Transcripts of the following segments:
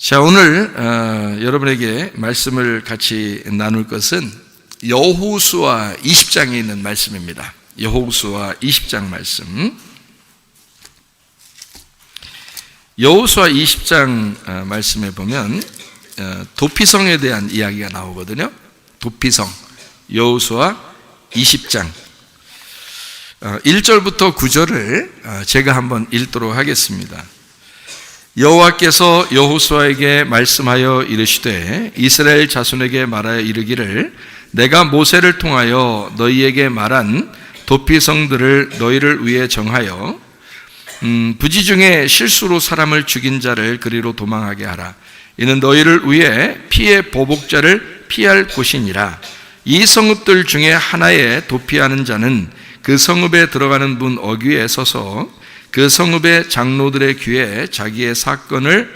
자, 오늘 여러분에게 말씀을 같이 나눌 것은 여호수아 20장에 있는 말씀입니다. 여호수아 20장 말씀. 여호수아 20장 말씀에 보면 도피성에 대한 이야기가 나오거든요. 도피성, 여호수아 20장 1절부터 9절을 제가 한번 읽도록 하겠습니다. 여호와께서 여호수아에게 말씀하여 이르시되 이스라엘 자손에게 말하여 이르기를 내가 모세를 통하여 너희에게 말한 도피성들을 너희를 위해 정하여 부지 중에 실수로 사람을 죽인 자를 그리로 도망하게 하라. 이는 너희를 위해 피의 보복자를 피할 곳이니라. 이 성읍들 중에 하나에 도피하는 자는 그 성읍에 들어가는 문 어귀에 서서 그 성읍의 장로들의 귀에 자기의 사건을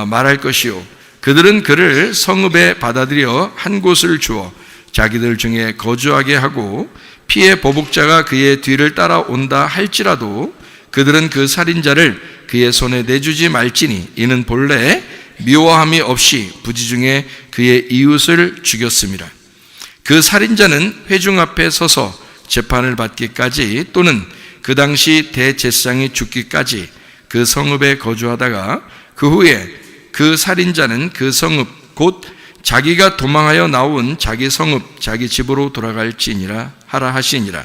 말할 것이요, 그들은 그를 성읍에 받아들여 한 곳을 주어 자기들 중에 거주하게 하고 피의 보복자가 그의 뒤를 따라온다 할지라도 그들은 그 살인자를 그의 손에 내주지 말지니 이는 본래 미워함이 없이 부지 중에 그의 이웃을 죽였음이라. 그 살인자는 회중 앞에 서서 재판을 받기까지 또는 그 당시 대제사장이 죽기까지 그 성읍에 거주하다가 그 후에 그 살인자는 그 성읍 곧 자기가 도망하여 나온 자기 성읍 자기 집으로 돌아갈지니라 하라 하시니라.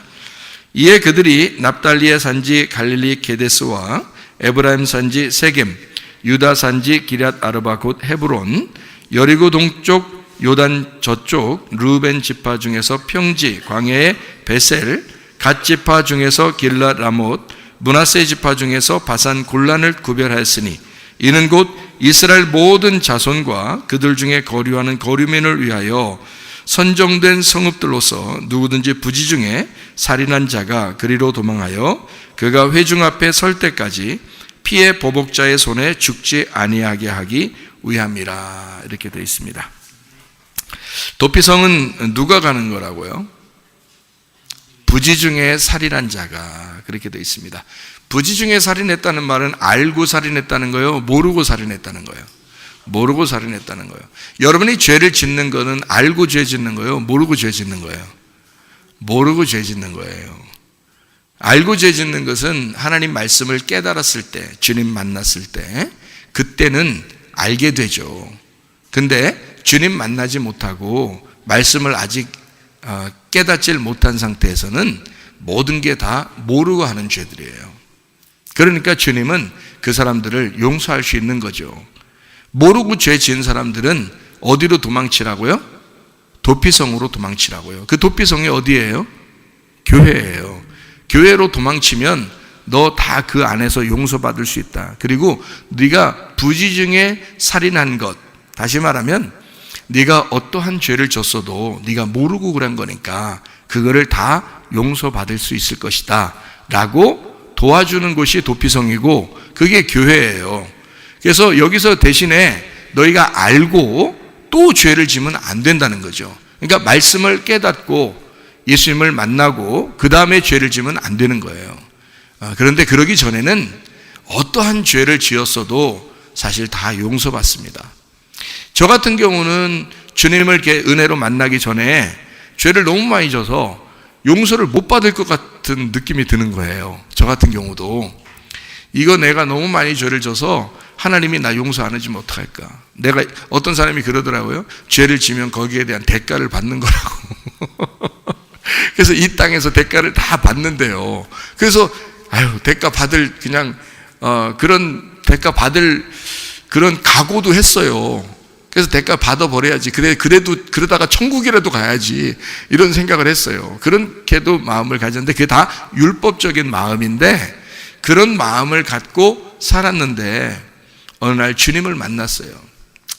이에 그들이 납달리의 산지 갈릴리 게데스와 에브라임 산지 세겜, 유다 산지 기럇 아르바 곧 헤브론, 여리고 동쪽 요단 저쪽 르우벤 지파 중에서 평지 광야의 베셀, 갓 지파 중에서 길랏 라못, 므낫세 지파 중에서 바산 골란을 구별하였으니 이는 곧 이스라엘 모든 자손과 그들 중에 거류하는 거류민을 위하여 선정된 성읍들로서 누구든지 부지 중에 살인한 자가 그리로 도망하여 그가 회중 앞에 설 때까지 피의 보복자의 손에 죽지 아니하게 하기 위함이라. 이렇게 되어 있습니다. 도피성은 누가 가는 거라고요? 부지 중에 살인한 자가, 그렇게 되어 있습니다. 부지 중에 살인했다는 말은 알고 살인했다는 거예요? 모르고 살인했다는 거예요? 모르고 살인했다는 거예요. 여러분이 죄를 짓는 거는 알고 죄 짓는 거예요? 모르고 죄 짓는 거예요? 모르고 죄 짓는 거예요. 알고 죄 짓는 것은 하나님 말씀을 깨달았을 때, 주님 만났을 때, 그때는 알게 되죠. 근데 주님 만나지 못하고 말씀을 아직 깨닫질 못한 상태에서는 모든 게 다 모르고 하는 죄들이에요. 그러니까 주님은 그 사람들을 용서할 수 있는 거죠. 모르고 죄 지은 사람들은 어디로 도망치라고요? 도피성으로 도망치라고요. 그 도피성이 어디예요? 교회예요. 교회로 도망치면 너 다 그 안에서 용서받을 수 있다. 그리고 네가 부지 중에 살인한 것, 다시 말하면 네가 어떠한 죄를 졌어도 네가 모르고 그런 거니까 그거를 다 용서받을 수 있을 것이다 라고 도와주는 곳이 도피성이고 그게 교회예요. 그래서 여기서 대신에 너희가 알고 또 죄를 지면 안 된다는 거죠. 그러니까 말씀을 깨닫고 예수님을 만나고 그 다음에 죄를 지면 안 되는 거예요. 그런데 그러기 전에는 어떠한 죄를 지었어도 사실 다 용서받습니다. 저 같은 경우는 주님을 이렇게 은혜로 만나기 전에 죄를 너무 많이 져서 용서를 못 받을 것 같은 느낌이 드는 거예요. 저 같은 경우도 이거 내가 너무 많이 죄를 져서 하나님이 나 용서 안 해주면 어떡할까? 내가 어떤 사람이 그러더라고요. 죄를 지면 거기에 대한 대가를 받는 거라고. 그래서 이 땅에서 대가를 다 받는데요. 그래서 대가 받을 그냥 그런 대가 받을 그런 각오도 했어요. 그래서 대가 받아버려야지. 그래도 그러다가 천국이라도 가야지. 이런 생각을 했어요. 그렇게도 마음을 가졌는데 그게 다 율법적인 마음인데 그런 마음을 갖고 살았는데 어느 날 주님을 만났어요.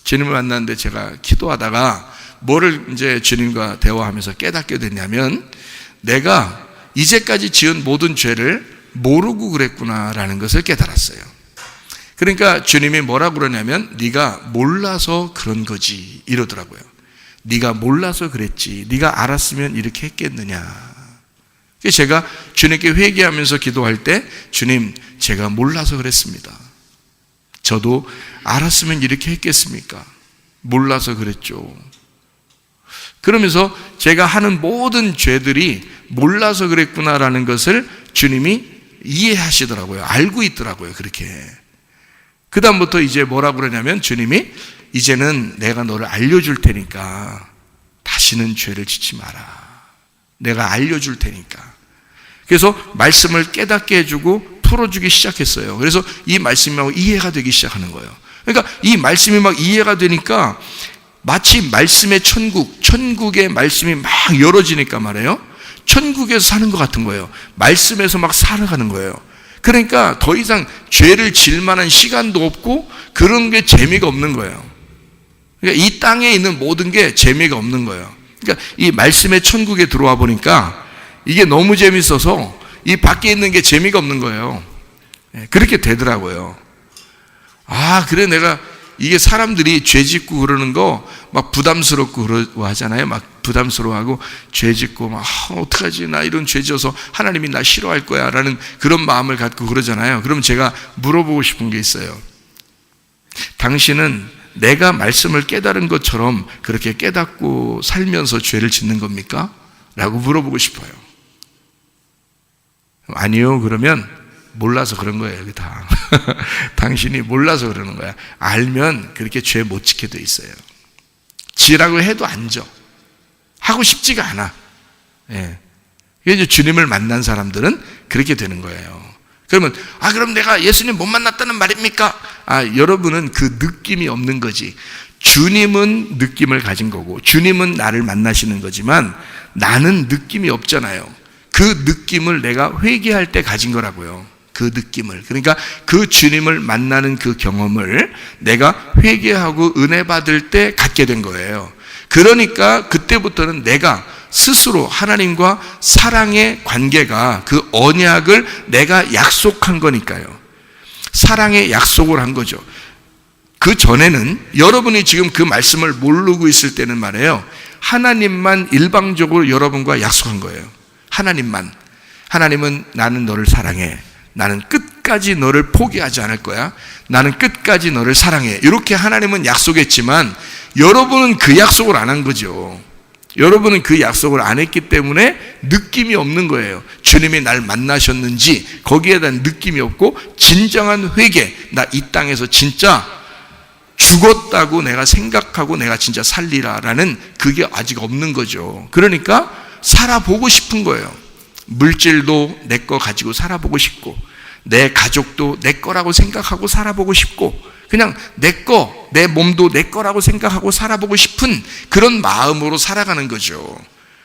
주님을 만났는데 제가 기도하다가 뭐를 이제 주님과 대화하면서 깨닫게 됐냐면 내가 이제까지 지은 모든 죄를 모르고 그랬구나라는 것을 깨달았어요. 그러니까 주님이 뭐라고 그러냐면 네가 몰라서 그런 거지 이러더라고요. 네가 몰라서 그랬지. 네가 알았으면 이렇게 했겠느냐. 제가 주님께 회개하면서 기도할 때 주님 제가 몰라서 그랬습니다. 저도 알았으면 이렇게 했겠습니까? 몰라서 그랬죠. 그러면서 제가 하는 모든 죄들이 몰라서 그랬구나라는 것을 주님이 이해하시더라고요. 알고 있더라고요. 그렇게. 그 다음부터 이제 뭐라고 그러냐면 주님이 이제는 내가 너를 알려줄 테니까 다시는 죄를 짓지 마라. 내가 알려줄 테니까. 그래서 말씀을 깨닫게 해주고 풀어주기 시작했어요. 그래서 이 말씀이 막 이해가 되기 시작하는 거예요. 그러니까 이 말씀이 막 이해가 되니까 마치 말씀의 천국의 말씀이 막 열어지니까 말이에요. 천국에서 사는 것 같은 거예요. 말씀에서 막 살아가는 거예요. 그러니까 더 이상 죄를 질 만한 시간도 없고 그런 게 재미가 없는 거예요. 그러니까 이 땅에 있는 모든 게 재미가 없는 거예요. 그러니까 이 말씀의 천국에 들어와 보니까 이게 너무 재밌어서 이 밖에 있는 게 재미가 없는 거예요. 그렇게 되더라고요. 아, 그래 내가 이게 사람들이 죄 짓고 그러는 거 막 부담스럽고 그러고 하잖아요. 막 부담스러워하고 죄 짓고 막 어떡하지 나 이런 죄 져서 하나님이 나 싫어할 거야 라는 그런 마음을 갖고 그러잖아요. 그럼 제가 물어보고 싶은 게 있어요. 당신은 내가 말씀을 깨달은 것처럼 그렇게 깨닫고 살면서 죄를 짓는 겁니까? 라고 물어보고 싶어요. 아니요. 그러면 몰라서 그런 거예요. 여기 다. 당신이 몰라서 그러는 거야. 알면 그렇게 죄 못 짓게 돼 있어요. 지라고 해도 안 져. 하고 싶지가 않아. 예. 이제 주님을 만난 사람들은 그렇게 되는 거예요. 그러면 그럼 내가 예수님 못 만났다는 말입니까? 여러분은 그 느낌이 없는 거지. 주님은 느낌을 가진 거고 주님은 나를 만나시는 거지만 나는 느낌이 없잖아요. 그 느낌을 내가 회개할 때 가진 거라고요. 그 느낌을. 그러니까 그 주님을 만나는 그 경험을 내가 회개하고 은혜 받을 때 갖게 된 거예요. 그러니까 그때부터는 내가 스스로 하나님과 사랑의 관계가 그 언약을 내가 약속한 거니까요. 사랑의 약속을 한 거죠. 그 전에는 여러분이 지금 그 말씀을 모르고 있을 때는 말이에요. 하나님만 일방적으로 여러분과 약속한 거예요. 하나님만. 하나님은 나는 너를 사랑해. 나는 끝까지 너를 포기하지 않을 거야. 나는 끝까지 너를 사랑해. 이렇게 하나님은 약속했지만 여러분은 그 약속을 안 한 거죠. 여러분은 그 약속을 안 했기 때문에 느낌이 없는 거예요. 주님이 날 만나셨는지 거기에 대한 느낌이 없고 진정한 회개. 나 이 땅에서 진짜 죽었다고 내가 생각하고 내가 진짜 살리라라는 그게 아직 없는 거죠. 그러니까 살아보고 싶은 거예요. 물질도 내 거 가지고 살아보고 싶고 내 가족도 내 거라고 생각하고 살아보고 싶고 그냥 내 거, 내 몸도 내 거라고 생각하고 살아보고 싶은 그런 마음으로 살아가는 거죠.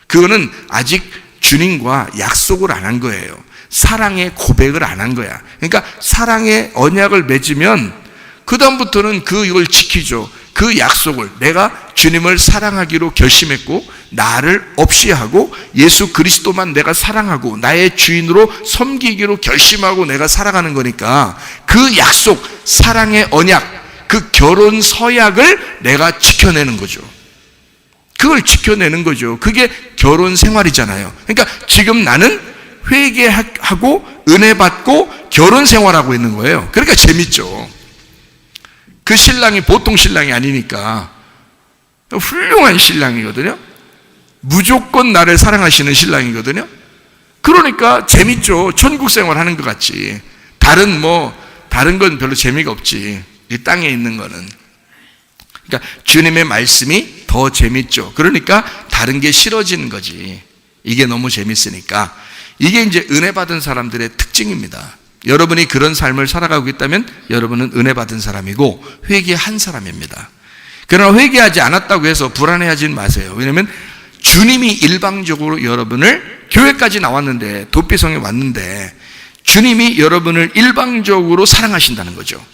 그거는 아직 주님과 약속을 안 한 거예요. 사랑의 고백을 안 한 거야. 그러니까 사랑의 언약을 맺으면 그 다음부터는 그걸 지키죠. 그 약속을 내가 주님을 사랑하기로 결심했고 나를 없이 하고 예수 그리스도만 내가 사랑하고 나의 주인으로 섬기기로 결심하고 내가 살아가는 거니까 그 약속, 사랑의 언약, 그 결혼 서약을 내가 지켜내는 거죠. 그걸 지켜내는 거죠. 그게 결혼 생활이잖아요. 그러니까 지금 나는 회개하고 은혜 받고 결혼 생활하고 있는 거예요. 그러니까 재밌죠. 그 신랑이 보통 신랑이 아니니까 훌륭한 신랑이거든요. 무조건 나를 사랑하시는 신랑이거든요. 그러니까 재밌죠. 천국 생활 하는 것 같지. 다른 건 별로 재미가 없지. 이 땅에 있는 거는. 그러니까 주님의 말씀이 더 재밌죠. 그러니까 다른 게 싫어지는 거지. 이게 너무 재밌으니까. 이게 이제 은혜 받은 사람들의 특징입니다. 여러분이 그런 삶을 살아가고 있다면 여러분은 은혜 받은 사람이고 회개한 사람입니다. 그러나 회개하지 않았다고 해서 불안해하지 마세요. 왜냐하면 주님이 일방적으로 여러분을 교회까지 나왔는데 도피성에 왔는데 주님이 여러분을 일방적으로 사랑하신다는 거죠.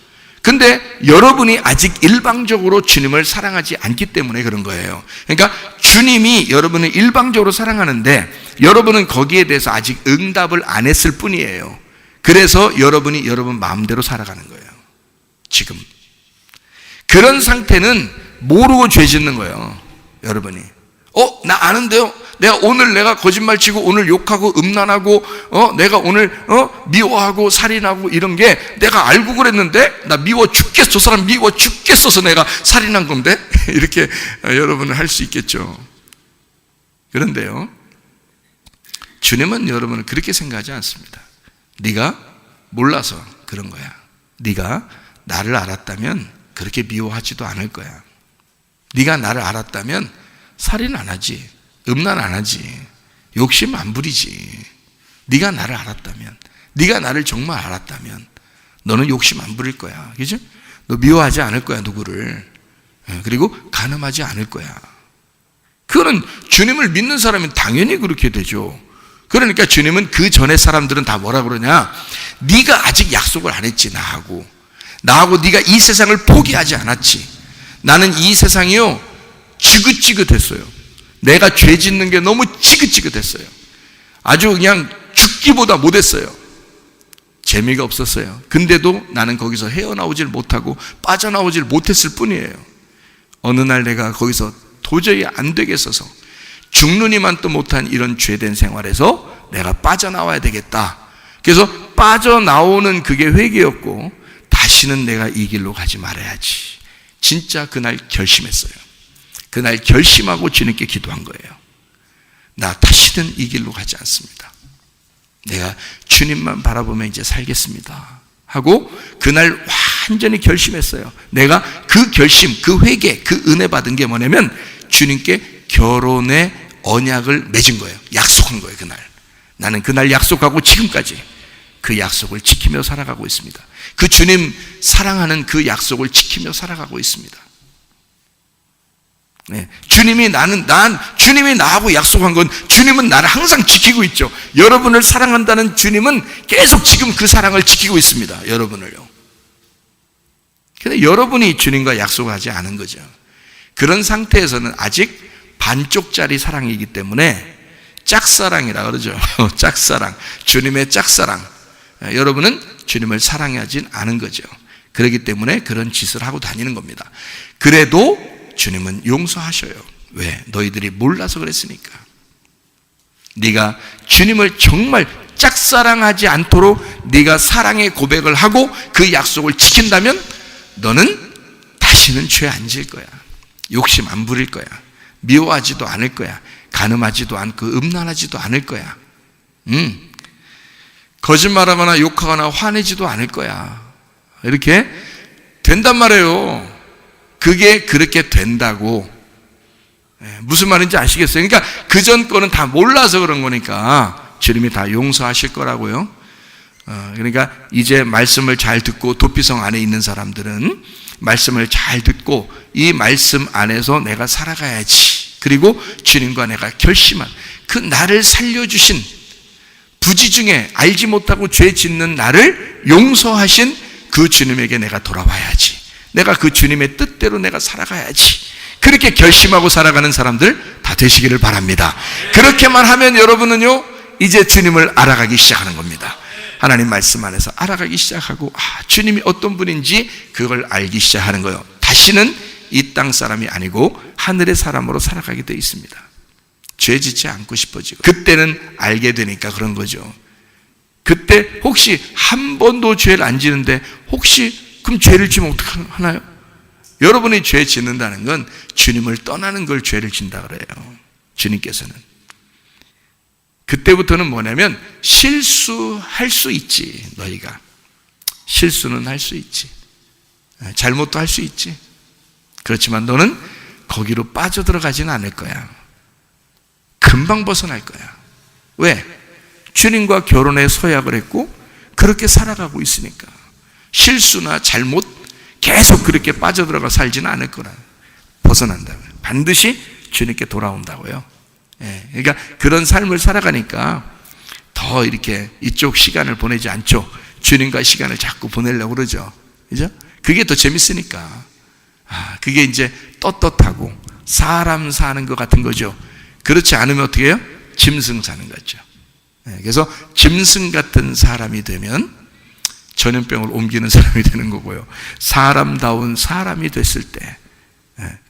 근데 여러분이 아직 일방적으로 주님을 사랑하지 않기 때문에 그런 거예요. 그러니까 주님이 여러분을 일방적으로 사랑하는데 여러분은 거기에 대해서 아직 응답을 안 했을 뿐이에요. 그래서 여러분이 여러분 마음대로 살아가는 거예요. 지금 그런 상태는 모르고 죄 짓는 거예요. 여러분이 나 아는데요. 내가 거짓말 치고 오늘 욕하고 음란하고 내가 오늘 미워하고 살인하고 이런 게 내가 알고 그랬는데 나 미워 죽겠어. 저 사람 미워 죽겠어서 내가 살인한 건데 이렇게 여러분은 할 수 있겠죠. 그런데요, 주님은 여러분을 그렇게 생각하지 않습니다. 네가 몰라서 그런 거야. 네가 나를 알았다면 그렇게 미워하지도 않을 거야. 네가 나를 알았다면 살인 안 하지, 음란 안 하지, 욕심 안 부리지. 네가 나를 알았다면, 네가 나를 정말 알았다면 너는 욕심 안 부릴 거야. 그죠? 너 미워하지 않을 거야, 누구를. 그리고 간음하지 않을 거야. 그거는 주님을 믿는 사람은 당연히 그렇게 되죠. 그러니까 주님은 그 전에 사람들은 다 뭐라 그러냐? 네가 아직 약속을 안 했지. 나하고 네가 이 세상을 포기하지 않았지. 나는 이 세상이요 지긋지긋했어요. 내가 죄 짓는 게 너무 지긋지긋했어요. 아주 그냥 죽기보다 못했어요. 재미가 없었어요. 근데도 나는 거기서 헤어나오질 못하고 빠져나오질 못했을 뿐이에요. 어느 날 내가 거기서 도저히 안 되겠어서 죽느니만 또 못한 이런 죄된 생활에서 내가 빠져나와야 되겠다. 그래서 빠져나오는 그게 회개였고, 다시는 내가 이 길로 가지 말아야지. 진짜 그날 결심했어요. 그날 결심하고 주님께 기도한 거예요. 나 다시는 이 길로 가지 않습니다. 내가 주님만 바라보며 이제 살겠습니다 하고 그날 완전히 결심했어요. 내가 그 결심, 그 회개, 그 은혜 받은 게 뭐냐면 주님께 결혼의 언약을 맺은 거예요. 약속한 거예요. 그날 나는 그날 약속하고 지금까지 그 약속을 지키며 살아가고 있습니다. 그 주님 사랑하는 그 약속을 지키며 살아가고 있습니다. 네. 주님이 나하고 약속한 건 주님은 나를 항상 지키고 있죠. 여러분을 사랑한다는 주님은 계속 지금 그 사랑을 지키고 있습니다. 여러분을요. 근데 여러분이 주님과 약속하지 않은 거죠. 그런 상태에서는 아직 반쪽짜리 사랑이기 때문에 짝사랑이라 그러죠. 짝사랑, 주님의 짝사랑. 여러분은 주님을 사랑하진 않은 거죠. 그렇기 때문에 그런 짓을 하고 다니는 겁니다. 그래도 주님은 용서하셔요. 왜? 너희들이 몰라서 그랬으니까. 네가 주님을 정말 짝사랑하지 않도록 네가 사랑의 고백을 하고 그 약속을 지킨다면 너는 다시는 죄 안 질 거야. 욕심 안 부릴 거야. 미워하지도 않을 거야. 간음하지도 않고 음란하지도 않을 거야. 거짓말하거나 욕하거나 화내지도 않을 거야. 이렇게 된단 말이에요. 그게 그렇게 된다고. 무슨 말인지 아시겠어요? 그러니까 그전 거는 다 몰라서 그런 거니까 주님이 다 용서하실 거라고요. 그러니까 이제 말씀을 잘 듣고 도피성 안에 있는 사람들은 말씀을 잘 듣고 이 말씀 안에서 내가 살아가야지. 그리고 주님과 내가 결심한 그 나를 살려주신 부지 중에 알지 못하고 죄 짓는 나를 용서하신 그 주님에게 내가 돌아와야지. 내가 그 주님의 뜻대로 내가 살아가야지. 그렇게 결심하고 살아가는 사람들 다 되시기를 바랍니다. 그렇게만 하면 여러분은요 이제 주님을 알아가기 시작하는 겁니다. 하나님 말씀 안에서 알아가기 시작하고 주님이 어떤 분인지 그걸 알기 시작하는 거예요. 다시는 이 땅 사람이 아니고 하늘의 사람으로 살아가게 되어 있습니다. 죄 짓지 않고 싶어지고 그때는 알게 되니까 그런 거죠. 그때 혹시 한 번도 죄를 안 지는데 혹시 그럼 죄를 지면 어떡하나요? 여러분이 죄 짓는다는 건 주님을 떠나는 걸 죄를 진다 그래요. 주님께서는. 그때부터는 뭐냐면 실수할 수 있지. 너희가 실수는 할 수 있지. 잘못도 할 수 있지. 그렇지만 너는 거기로 빠져들어가지는 않을 거야. 금방 벗어날 거야. 왜? 주님과 결혼에 서약을 했고 그렇게 살아가고 있으니까. 실수나 잘못 계속 그렇게 빠져들어가 살지는 않을 거라. 벗어난다고요. 반드시 주님께 돌아온다고요. 그러니까 그런 삶을 살아가니까 더 이렇게 이쪽 시간을 보내지 않죠. 주님과 시간을 자꾸 보내려고 그러죠. 그죠? 그게 더 재밌으니까. 그게 이제 떳떳하고 사람 사는 것 같은 거죠. 그렇지 않으면 어떻게 해요? 짐승 사는 거죠. 그래서 짐승 같은 사람이 되면 전염병을 옮기는 사람이 되는 거고요. 사람다운 사람이 됐을 때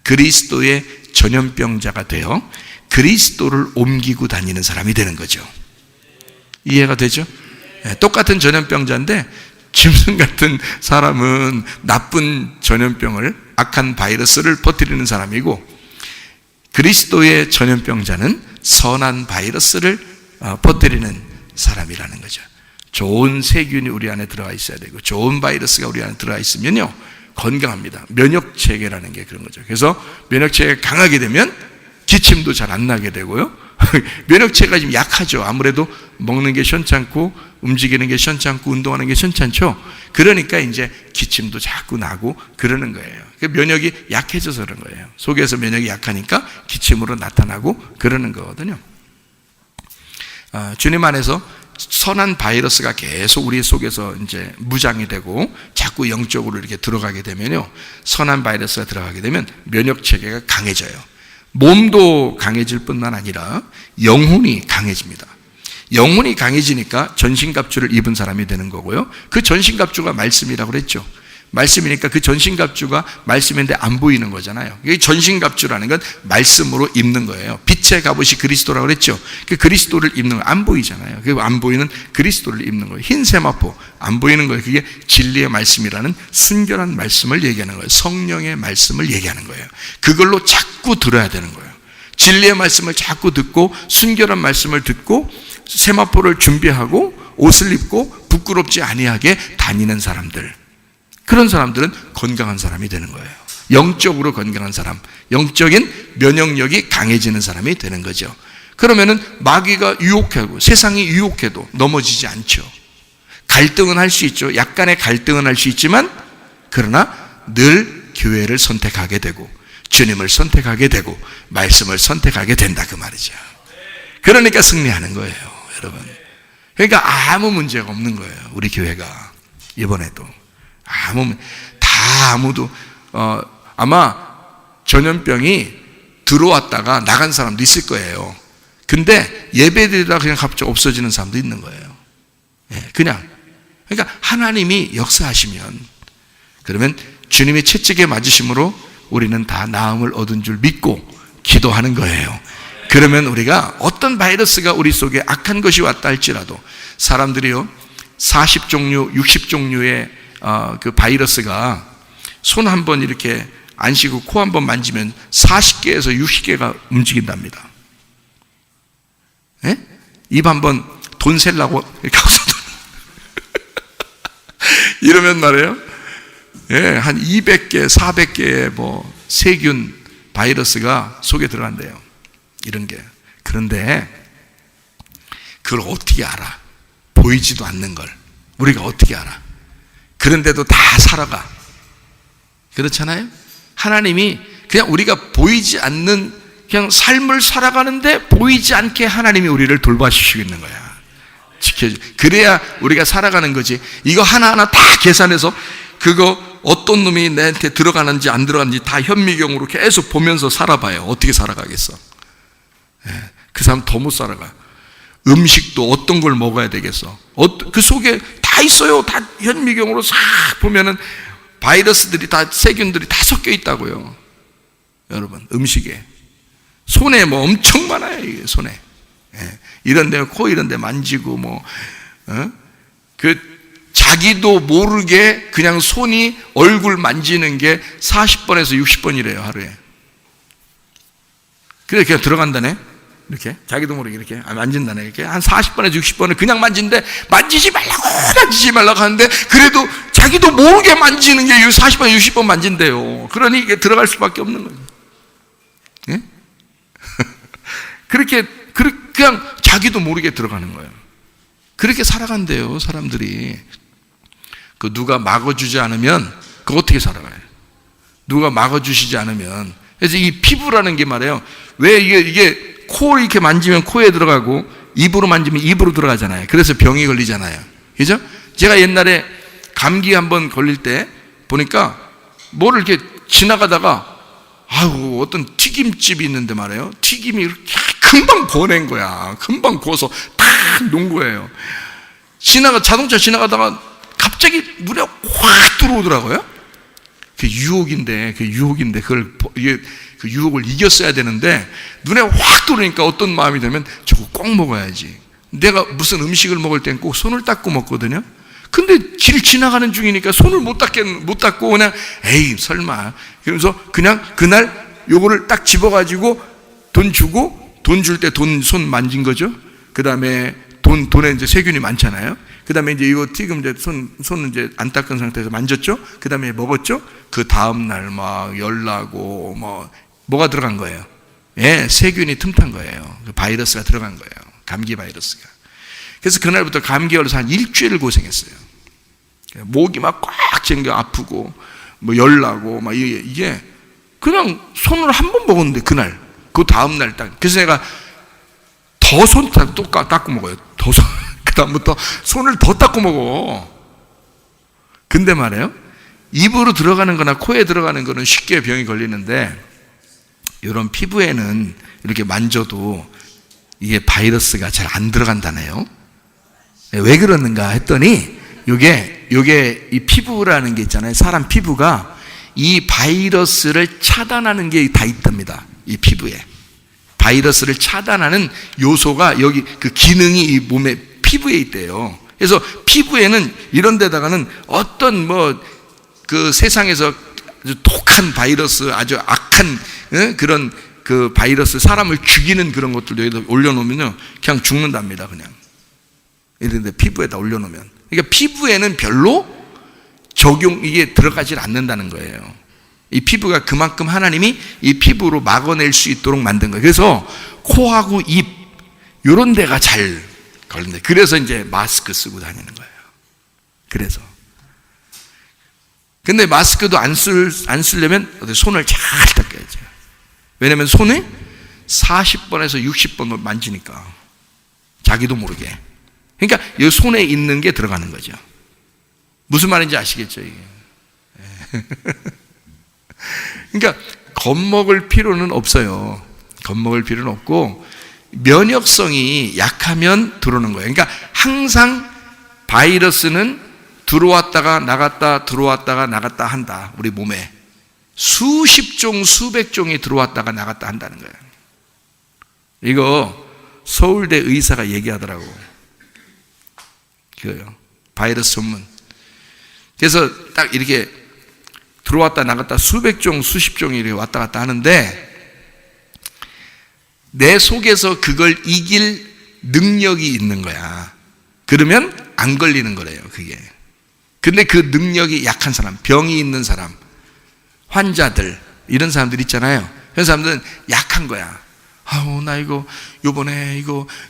그리스도의 전염병자가 되어 그리스도를 옮기고 다니는 사람이 되는 거죠. 이해가 되죠? 똑같은 전염병자인데 짐승 같은 사람은 나쁜 전염병을, 악한 바이러스를 퍼뜨리는 사람이고, 그리스도의 전염병자는 선한 바이러스를 퍼뜨리는 사람이라는 거죠. 좋은 세균이 우리 안에 들어가 있어야 되고, 좋은 바이러스가 우리 안에 들어가 있으면요 건강합니다. 면역체계라는 게 그런 거죠. 그래서 면역체계가 강하게 되면 기침도 잘 안 나게 되고요, 면역체계가 좀 약하죠. 아무래도 먹는 게 시원찮고 움직이는 게 시원찮고 운동하는 게 시원찮죠. 그러니까 이제 기침도 자꾸 나고 그러는 거예요. 면역이 약해져서 그런 거예요. 속에서 면역이 약하니까 기침으로 나타나고 그러는 거거든요. 주님 안에서 선한 바이러스가 계속 우리 속에서 이제 무장이 되고 자꾸 영적으로 이렇게 들어가게 되면요, 선한 바이러스가 들어가게 되면 면역 체계가 강해져요. 몸도 강해질 뿐만 아니라 영혼이 강해집니다. 영혼이 강해지니까 전신갑주를 입은 사람이 되는 거고요, 그 전신갑주가 말씀이라고 그랬죠. 말씀이니까 그 전신갑주가 말씀인데 안 보이는 거잖아요. 이게 전신갑주라는 건 말씀으로 입는 거예요. 빛의 갑옷이 그리스도라고 그랬죠. 그 그리스도를 입는 거 안 보이잖아요. 그 안 보이는 그리스도를 입는 거예요. 흰 세마포 안 보이는 거예요. 그게 진리의 말씀이라는 순결한 말씀을 얘기하는 거예요. 성령의 말씀을 얘기하는 거예요. 그걸로 자꾸 들어야 되는 거예요. 진리의 말씀을 자꾸 듣고 순결한 말씀을 듣고 세마포를 준비하고 옷을 입고 부끄럽지 아니하게 다니는 사람들, 그런 사람들은 건강한 사람이 되는 거예요. 영적으로 건강한 사람, 영적인 면역력이 강해지는 사람이 되는 거죠. 그러면은 마귀가 유혹하고 세상이 유혹해도 넘어지지 않죠. 갈등은 할 수 있죠. 약간의 갈등은 할 수 있지만, 그러나 늘 교회를 선택하게 되고 주님을 선택하게 되고 말씀을 선택하게 된다, 그 말이죠. 그러니까 승리하는 거예요, 여러분. 그러니까 아무 문제가 없는 거예요, 우리 교회가. 이번에도 아무도 아마 전염병이 들어왔다가 나간 사람도 있을 거예요. 근데 예배드리다가 그냥 갑자기 없어지는 사람도 있는 거예요. 그냥. 그러니까 하나님이 역사하시면, 그러면 주님의 채찍에 맞으심으로 우리는 다 나음을 얻은 줄 믿고 기도하는 거예요. 그러면 우리가 어떤 바이러스가 우리 속에 악한 것이 왔다 할지라도, 사람들이요 40종류 60종류의 그 바이러스가 손 한 번 이렇게 안 씻고 코 한 번 만지면 40개에서 60개가 움직인답니다. 예? 입 한 번 돈 셀라고 이렇게 하고 이러면 말이에요, 예, 한 200개, 400개의 뭐 세균, 바이러스가 속에 들어간대요. 이런 게. 그런데 그걸 어떻게 알아? 보이지도 않는 걸 우리가 어떻게 알아? 그런데도 다 살아가. 그렇잖아요? 하나님이 그냥 우리가 보이지 않는 그냥 삶을 살아가는데 보이지 않게 하나님이 우리를 돌봐주시고 있는 거야. 그래야 우리가 살아가는 거지. 이거 하나하나 다 계산해서 그거 어떤 놈이 내한테 들어가는지 안 들어가는지 다 현미경으로 계속 보면서 살아봐요. 어떻게 살아가겠어? 그 사람 더 못 살아가. 음식도 어떤 걸 먹어야 되겠어? 그 속에 다 있어요. 다 현미경으로 싹 보면은 바이러스들이 다, 세균들이 다 섞여 있다고요. 여러분, 음식에. 손에 뭐 엄청 많아요, 이게 손에. 이런 데, 코 이런 데 만지고 자기도 모르게 그냥 손이 얼굴 만지는 게 40번에서 60번이래요, 하루에. 그래, 그냥 들어간다네. 이렇게. 자기도 모르게 이렇게 만진다네. 이렇게. 한 40번에서 60번을 그냥 만진데, 만지지 말라고 하는데, 그래도 자기도 모르게 만지는 게 40번, 60번 만진대요. 그러니 이게 들어갈 수밖에 없는 거예요. 예? 그렇게, 그냥 자기도 모르게 들어가는 거예요. 그렇게 살아간대요, 사람들이. 그 누가 막아주지 않으면, 그거 어떻게 살아가요? 누가 막아주시지 않으면. 그래서 이 피부라는 게 말이에요. 왜 이게 코 이렇게 만지면 코에 들어가고, 입으로 만지면 입으로 들어가잖아요. 그래서 병이 걸리잖아요. 그죠? 제가 옛날에 감기 한번 걸릴 때 보니까 뭐를 이렇게 지나가다가 아이고 어떤 튀김집이 있는데 말이에요. 튀김이 이렇게 금방 보낸 거야. 금방 구워서 탁 놓은 거예요. 자동차 지나가다가 갑자기 눈에 확 들어오더라고요. 그 유혹인데 그걸 그 유혹을 이겼어야 되는데 눈에 확 들어오니까 어떤 마음이 되면 저거 꼭 먹어야지. 내가 무슨 음식을 먹을 땐 꼭 손을 닦고 먹거든요. 근데 길 지나가는 중이니까 손을 못 닦고 그냥 에이 설마 그러면서 그냥 그날 요거를 딱 집어가지고 돈 주고 돈 줄 때 손 만진 거죠. 그 다음에 돈에 이제 세균이 많잖아요. 그 다음에 이제 이거 지금 이제 손은 이제 안 닦은 상태에서 만졌죠. 그 다음에 먹었죠. 그 다음날 막 열나고 뭐가 들어간 거예요. 예, 세균이 틈탄 거예요. 그 바이러스가 들어간 거예요. 감기 바이러스가. 그래서 그날부터 감기 걸려서 한 일주일을 고생했어요. 목이 막 꽉 잠겨 아프고 뭐 열나고 막 이게 그냥 손으로 한 번 먹었는데 그날 그 다음날 딱. 그래서 내가 더 손 또 닦고 먹어요. 그 다음부터 손을 더 닦고 먹어. 근데 말이에요, 입으로 들어가는 거나 코에 들어가는 거는 쉽게 병이 걸리는데 이런 피부에는 이렇게 만져도 이게 바이러스가 잘 안 들어간다네요. 왜 그러는가 했더니 요게 이 피부라는 게 있잖아요. 사람 피부가 이 바이러스를 차단하는 게 다 있답니다. 이 피부에 바이러스를 차단하는 요소가 여기 그 기능이 이 몸에 피부에 있대요. 그래서 피부에는 이런 데다가는 어떤 그 세상에서 아주 독한 바이러스, 아주 악한 그런 그 바이러스, 사람을 죽이는 그런 것들도 여기다 올려놓으면요 그냥 죽는답니다. 그냥 이런데 피부에다 올려놓으면. 그러니까 피부에는 별로 이게 들어가질 않는다는 거예요. 이 피부가 그만큼 하나님이 이 피부로 막아낼 수 있도록 만든 거예요. 그래서 코하고 입 이런 데가 잘 걸린다. 그래서 이제 마스크 쓰고 다니는 거예요. 그래서. 근데 마스크도 안 쓰려면 손을 잘 닦아야죠. 왜냐면 손에 40번에서 60번 만지니까 자기도 모르게. 그러니까 이 손에 있는 게 들어가는 거죠. 무슨 말인지 아시겠죠, 이게? 그러니까 겁먹을 필요는 없어요. 겁먹을 필요는 없고 면역성이 약하면 들어오는 거예요. 그러니까 항상 바이러스는 들어왔다가 나갔다 들어왔다가 나갔다 한다. 우리 몸에 수십 종 수백 종이 들어왔다가 나갔다 한다는 거예요. 이거 서울대 의사가 얘기하더라고. 그거요. 바이러스 전문. 그래서 딱 이렇게 들어왔다 나갔다 수백 종 수십 종이 이렇게 왔다 갔다 하는데 내 속에서 그걸 이길 능력이 있는 거야. 그러면 안 걸리는 거래요, 그게. 근데 그 능력이 약한 사람, 병이 있는 사람, 환자들, 이런 사람들 있잖아요. 그런 사람들은 약한 거야. 아우, 나 요번에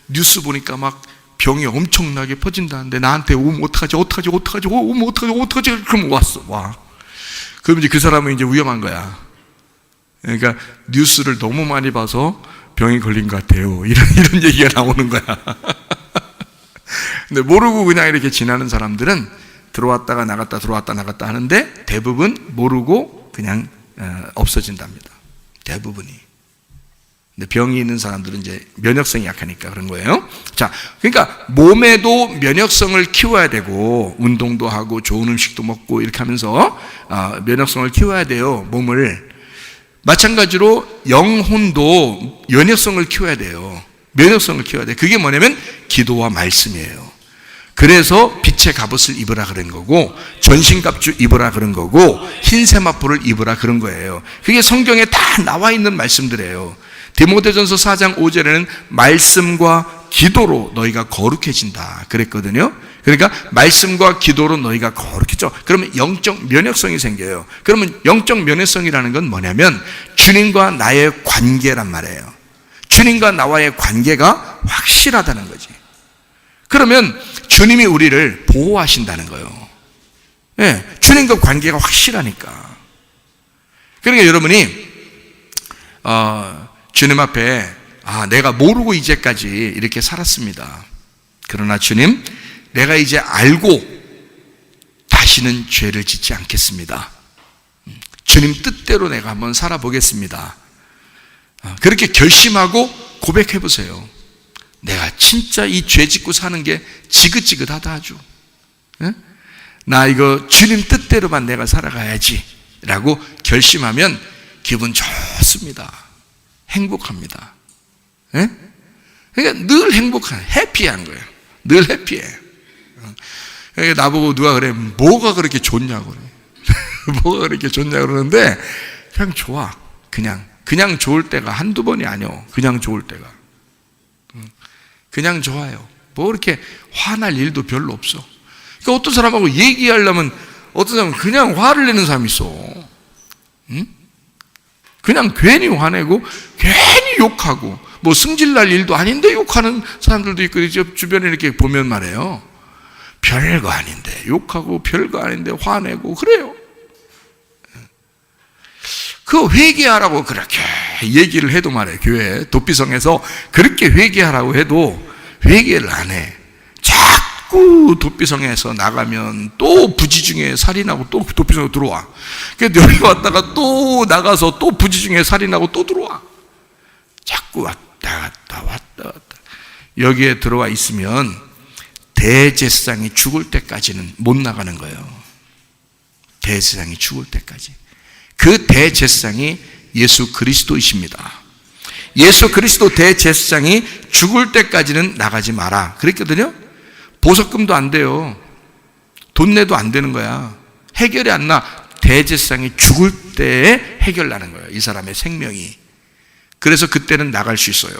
뉴스 보니까 막 병이 엄청나게 퍼진다는데 나한테 오면 어떡하지? 오면 어떡하지? 그럼 와. 그럼 이제 그 사람은 이제 위험한 거야. 그러니까 뉴스를 너무 많이 봐서 병이 걸린 것 같아요. 이런 얘기가 나오는 거야. 근데 모르고 그냥 이렇게 지나는 사람들은 들어왔다가 나갔다 들어왔다 나갔다 하는데 대부분 모르고 그냥 없어진답니다. 대부분이. 근데 병이 있는 사람들은 이제 면역성이 약하니까 그런 거예요. 자, 그러니까 몸에도 면역성을 키워야 되고 운동도 하고 좋은 음식도 먹고 이렇게 하면서 면역성을 키워야 돼요. 몸을. 마찬가지로 영혼도 면역성을 키워야 돼요. 면역성을 키워야 돼. 그게 뭐냐면 기도와 말씀이에요. 그래서 빛의 갑옷을 입으라 그런 거고 전신갑주 입으라 그런 거고 흰 세마포를 입으라 그런 거예요. 그게 성경에 다 나와 있는 말씀들이에요. 디모데전서 4장 5절에는 말씀과 기도로 너희가 거룩해진다 그랬거든요. 그러니까 말씀과 기도로 너희가 거룩해져. 그러면 영적 면역성이 생겨요. 그러면 영적 면역성이라는 건 뭐냐면 주님과 나의 관계란 말이에요. 주님과 나와의 관계가 확실하다는 거지. 그러면 주님이 우리를 보호하신다는 거예요. 예, 주님과 관계가 확실하니까. 그러니까 여러분이 주님 앞에 내가 모르고 이제까지 이렇게 살았습니다. 그러나 주님, 내가 이제 알고 다시는 죄를 짓지 않겠습니다. 주님 뜻대로 내가 한번 살아보겠습니다. 그렇게 결심하고 고백해 보세요. 내가 진짜 이 죄 짓고 사는 게 지긋지긋하다 아주. 나 이거 주님 뜻대로만 내가 살아가야지. 라고 결심하면 기분 좋습니다. 행복합니다. 예? 그러니까 늘 해피한 거예요. 늘 해피해. 그러니까 나보고 누가 그래, 뭐가 그렇게 좋냐고 그래. 뭐가 그렇게 좋냐고 그러는데, 그냥 좋아. 그냥 좋을 때가 한두 번이 아니요. 그냥 좋을 때가. 그냥 좋아요. 뭐 그렇게 화날 일도 별로 없어. 그러니까 어떤 사람하고 얘기하려면 어떤 사람은 그냥 화를 내는 사람이 있어. 응? 그냥 괜히 화내고 괜히 욕하고 뭐 승질날 일도 아닌데 욕하는 사람들도 있고 주변에 이렇게 보면 말이에요. 별거 아닌데 욕하고 별거 아닌데 화내고 그래요. 그 회개하라고 그렇게 얘기를 해도 말이에요. 교회 도피성에서 그렇게 회개하라고 해도 회개를 안 해. 자꾸 도피성에서 나가면 또 부지중에 살인하고 또 도피성으로 들어와. 그래서 여기 왔다가 또 나가서 또 부지중에 살인하고 또 들어와. 자꾸 왔다 갔다 여기에 들어와 있으면 대제사장이 죽을 때까지는 못 나가는 거예요. 대제사장이 죽을 때까지. 그 대제사장이 예수 그리스도이십니다. 예수 그리스도 대제사장이 죽을 때까지는 나가지 마라 그랬거든요. 보석금도 안 돼요. 돈 내도 안 되는 거야. 해결이 안 나. 대제사장이 죽을 때에 해결 나는 거예요. 이 사람의 생명이. 그래서 그때는 나갈 수 있어요.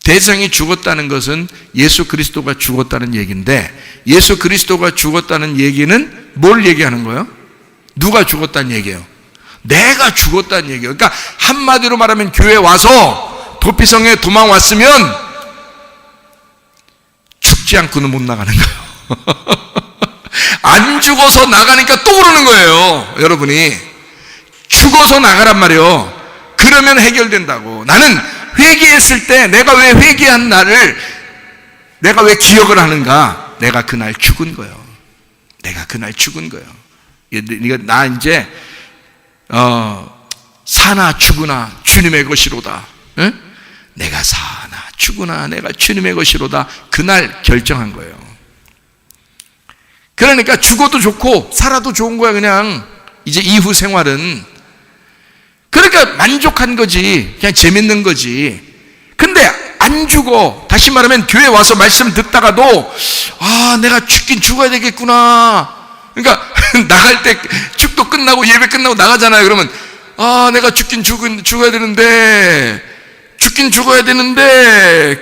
대제사장이 죽었다는 것은 예수 그리스도가 죽었다는 얘기인데, 예수 그리스도가 죽었다는 얘기는 뭘 얘기하는 거예요? 누가 죽었다는 얘기예요? 내가 죽었다는 얘기예요. 그러니까 한마디로 말하면 교회 와서 도피성에 도망 왔으면 죽지 않고는 못 나가는 거예요. 안 죽어서 나가니까 또 그러는 거예요. 여러분이 죽어서 나가란 말이에요. 그러면 해결된다고. 나는 회개했을 때 내가 왜 회개한 날을 내가 왜 기억을 하는가? 내가 그날 죽은 거예요. 내가 그날 죽은 거예요. 나 이제 사나 죽으나 주님의 것이로다. 에? 내가 사나 죽으나 내가 주님의 것이로다. 그날 결정한 거예요. 그러니까 죽어도 좋고 살아도 좋은 거야. 그냥 이제 이후 생활은. 그러니까 만족한 거지. 그냥 재밌는 거지. 근데 안 죽어. 다시 말하면 교회 와서 말씀 듣다가도 내가 죽긴 죽어야 되겠구나. 그러니까 나갈 때 축도 끝나고 예배 끝나고 나가잖아요. 그러면 내가 죽긴 죽어야 되는데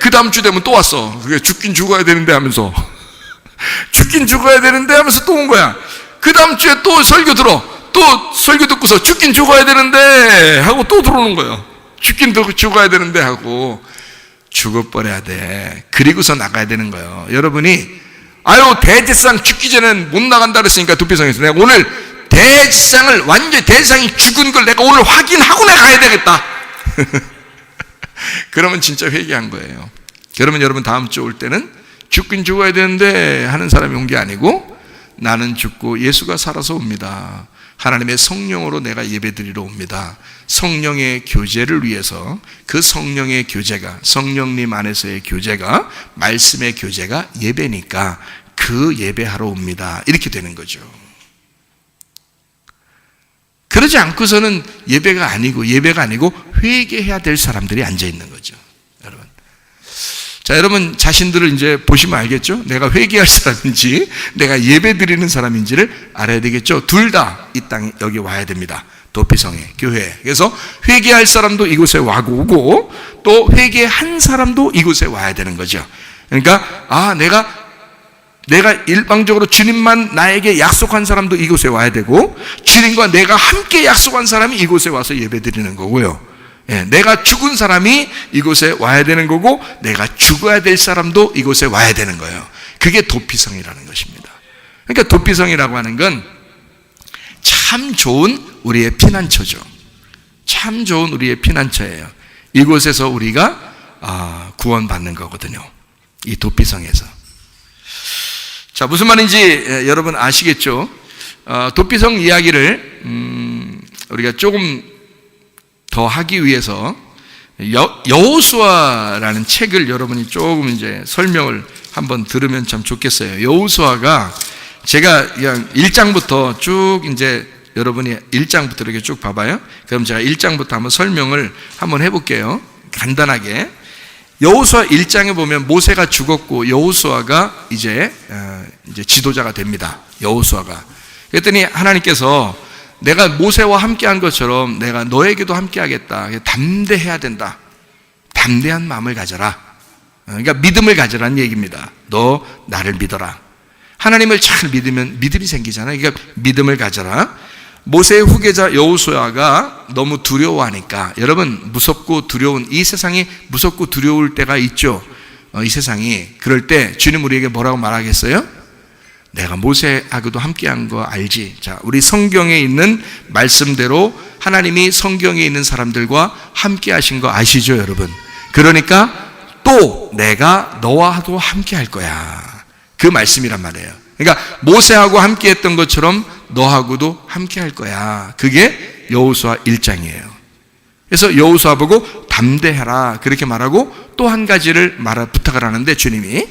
그 다음 주 되면 또 왔어. 그게 죽긴 죽어야 되는데 하면서 죽긴 죽어야 되는데 하면서 또 온 거야. 그 다음 주에 또 설교 들어. 또 설교 듣고서 죽긴 죽어야 되는데 하고 또 들어오는 거예요. 죽긴 죽어야 되는데 하고 죽어버려야 돼. 그리고서 나가야 되는 거예요. 여러분이 대제사장 죽기 전에는 못 나간다 그랬으니까 도피성에서 내가 오늘 대제사장을 완전히 대제사장이 죽은 걸 내가 오늘 확인하고 내가 가야 되겠다. 그러면 진짜 회개한 거예요. 그러면 여러분 다음 주 올 때는 죽긴 죽어야 되는데 하는 사람이 온 게 아니고 나는 죽고 예수가 살아서 옵니다. 하나님의 성령으로 내가 예배드리러 옵니다. 성령의 교제를 위해서 그 성령의 교제가 성령님 안에서의 교제가 말씀의 교제가 예배니까 그 예배하러 옵니다. 이렇게 되는 거죠. 그러지 않고서는 예배가 아니고 회개해야 될 사람들이 앉아 있는 거죠. 여러분. 자, 여러분 자신들을 이제 보시면 알겠죠? 내가 회개할 사람인지 내가 예배 드리는 사람인지를 알아야 되겠죠? 둘 다 이 땅에 여기 와야 됩니다. 도피성에, 교회에. 그래서 회개할 사람도 이곳에 오고 또 회개한 사람도 이곳에 와야 되는 거죠. 그러니까 내가 일방적으로 주님만 나에게 약속한 사람도 이곳에 와야 되고 주님과 내가 함께 약속한 사람이 이곳에 와서 예배드리는 거고요. 내가 죽은 사람이 이곳에 와야 되는 거고 내가 죽어야 될 사람도 이곳에 와야 되는 거예요. 그게 도피성이라는 것입니다. 그러니까 도피성이라고 하는 건 참 좋은 우리의 피난처죠. 참 좋은 우리의 피난처예요. 이곳에서 우리가 구원받는 거거든요. 이 도피성에서. 자, 무슨 말인지 여러분 아시겠죠? 도피성 이야기를 우리가 조금 더 하기 위해서 여호수아라는 책을 여러분이 조금 이제 설명을 한번 들으면 참 좋겠어요. 여호수아가 제가 그냥 1장부터 쭉 이제 여러분이 1장부터 이렇게 쭉 봐봐요. 그럼 제가 1장부터 한번 설명을 한번 해볼게요. 간단하게. 여호수아 1장에 보면 모세가 죽었고 여호수아가 이제 지도자가 됩니다. 여호수아가. 그랬더니 하나님께서 내가 모세와 함께한 것처럼 내가 너에게도 함께하겠다. 담대해야 된다. 담대한 마음을 가져라. 그러니까 믿음을 가져라는 얘기입니다. 너 나를 믿어라. 하나님을 잘 믿으면 믿음이 생기잖아요. 그러니까 믿음을 가져라. 모세의 후계자 여호수아가 너무 두려워하니까, 여러분 무섭고 두려운 이 세상이 무섭고 두려울 때가 있죠. 이 세상이. 그럴 때 주님 우리에게 뭐라고 말하겠어요? 내가 모세하고도 함께한 거 알지? 자, 우리 성경에 있는 말씀대로 하나님이 성경에 있는 사람들과 함께 하신 거 아시죠, 여러분? 그러니까 또 내가 너와도 함께 할 거야. 그 말씀이란 말이에요. 그러니까 모세하고 함께 했던 것처럼 너하고도 함께 할 거야. 그게 여호수아 1장이에요. 그래서 여호수아 보고 담대해라 그렇게 말하고 또 한 가지를 부탁을 하는데 주님이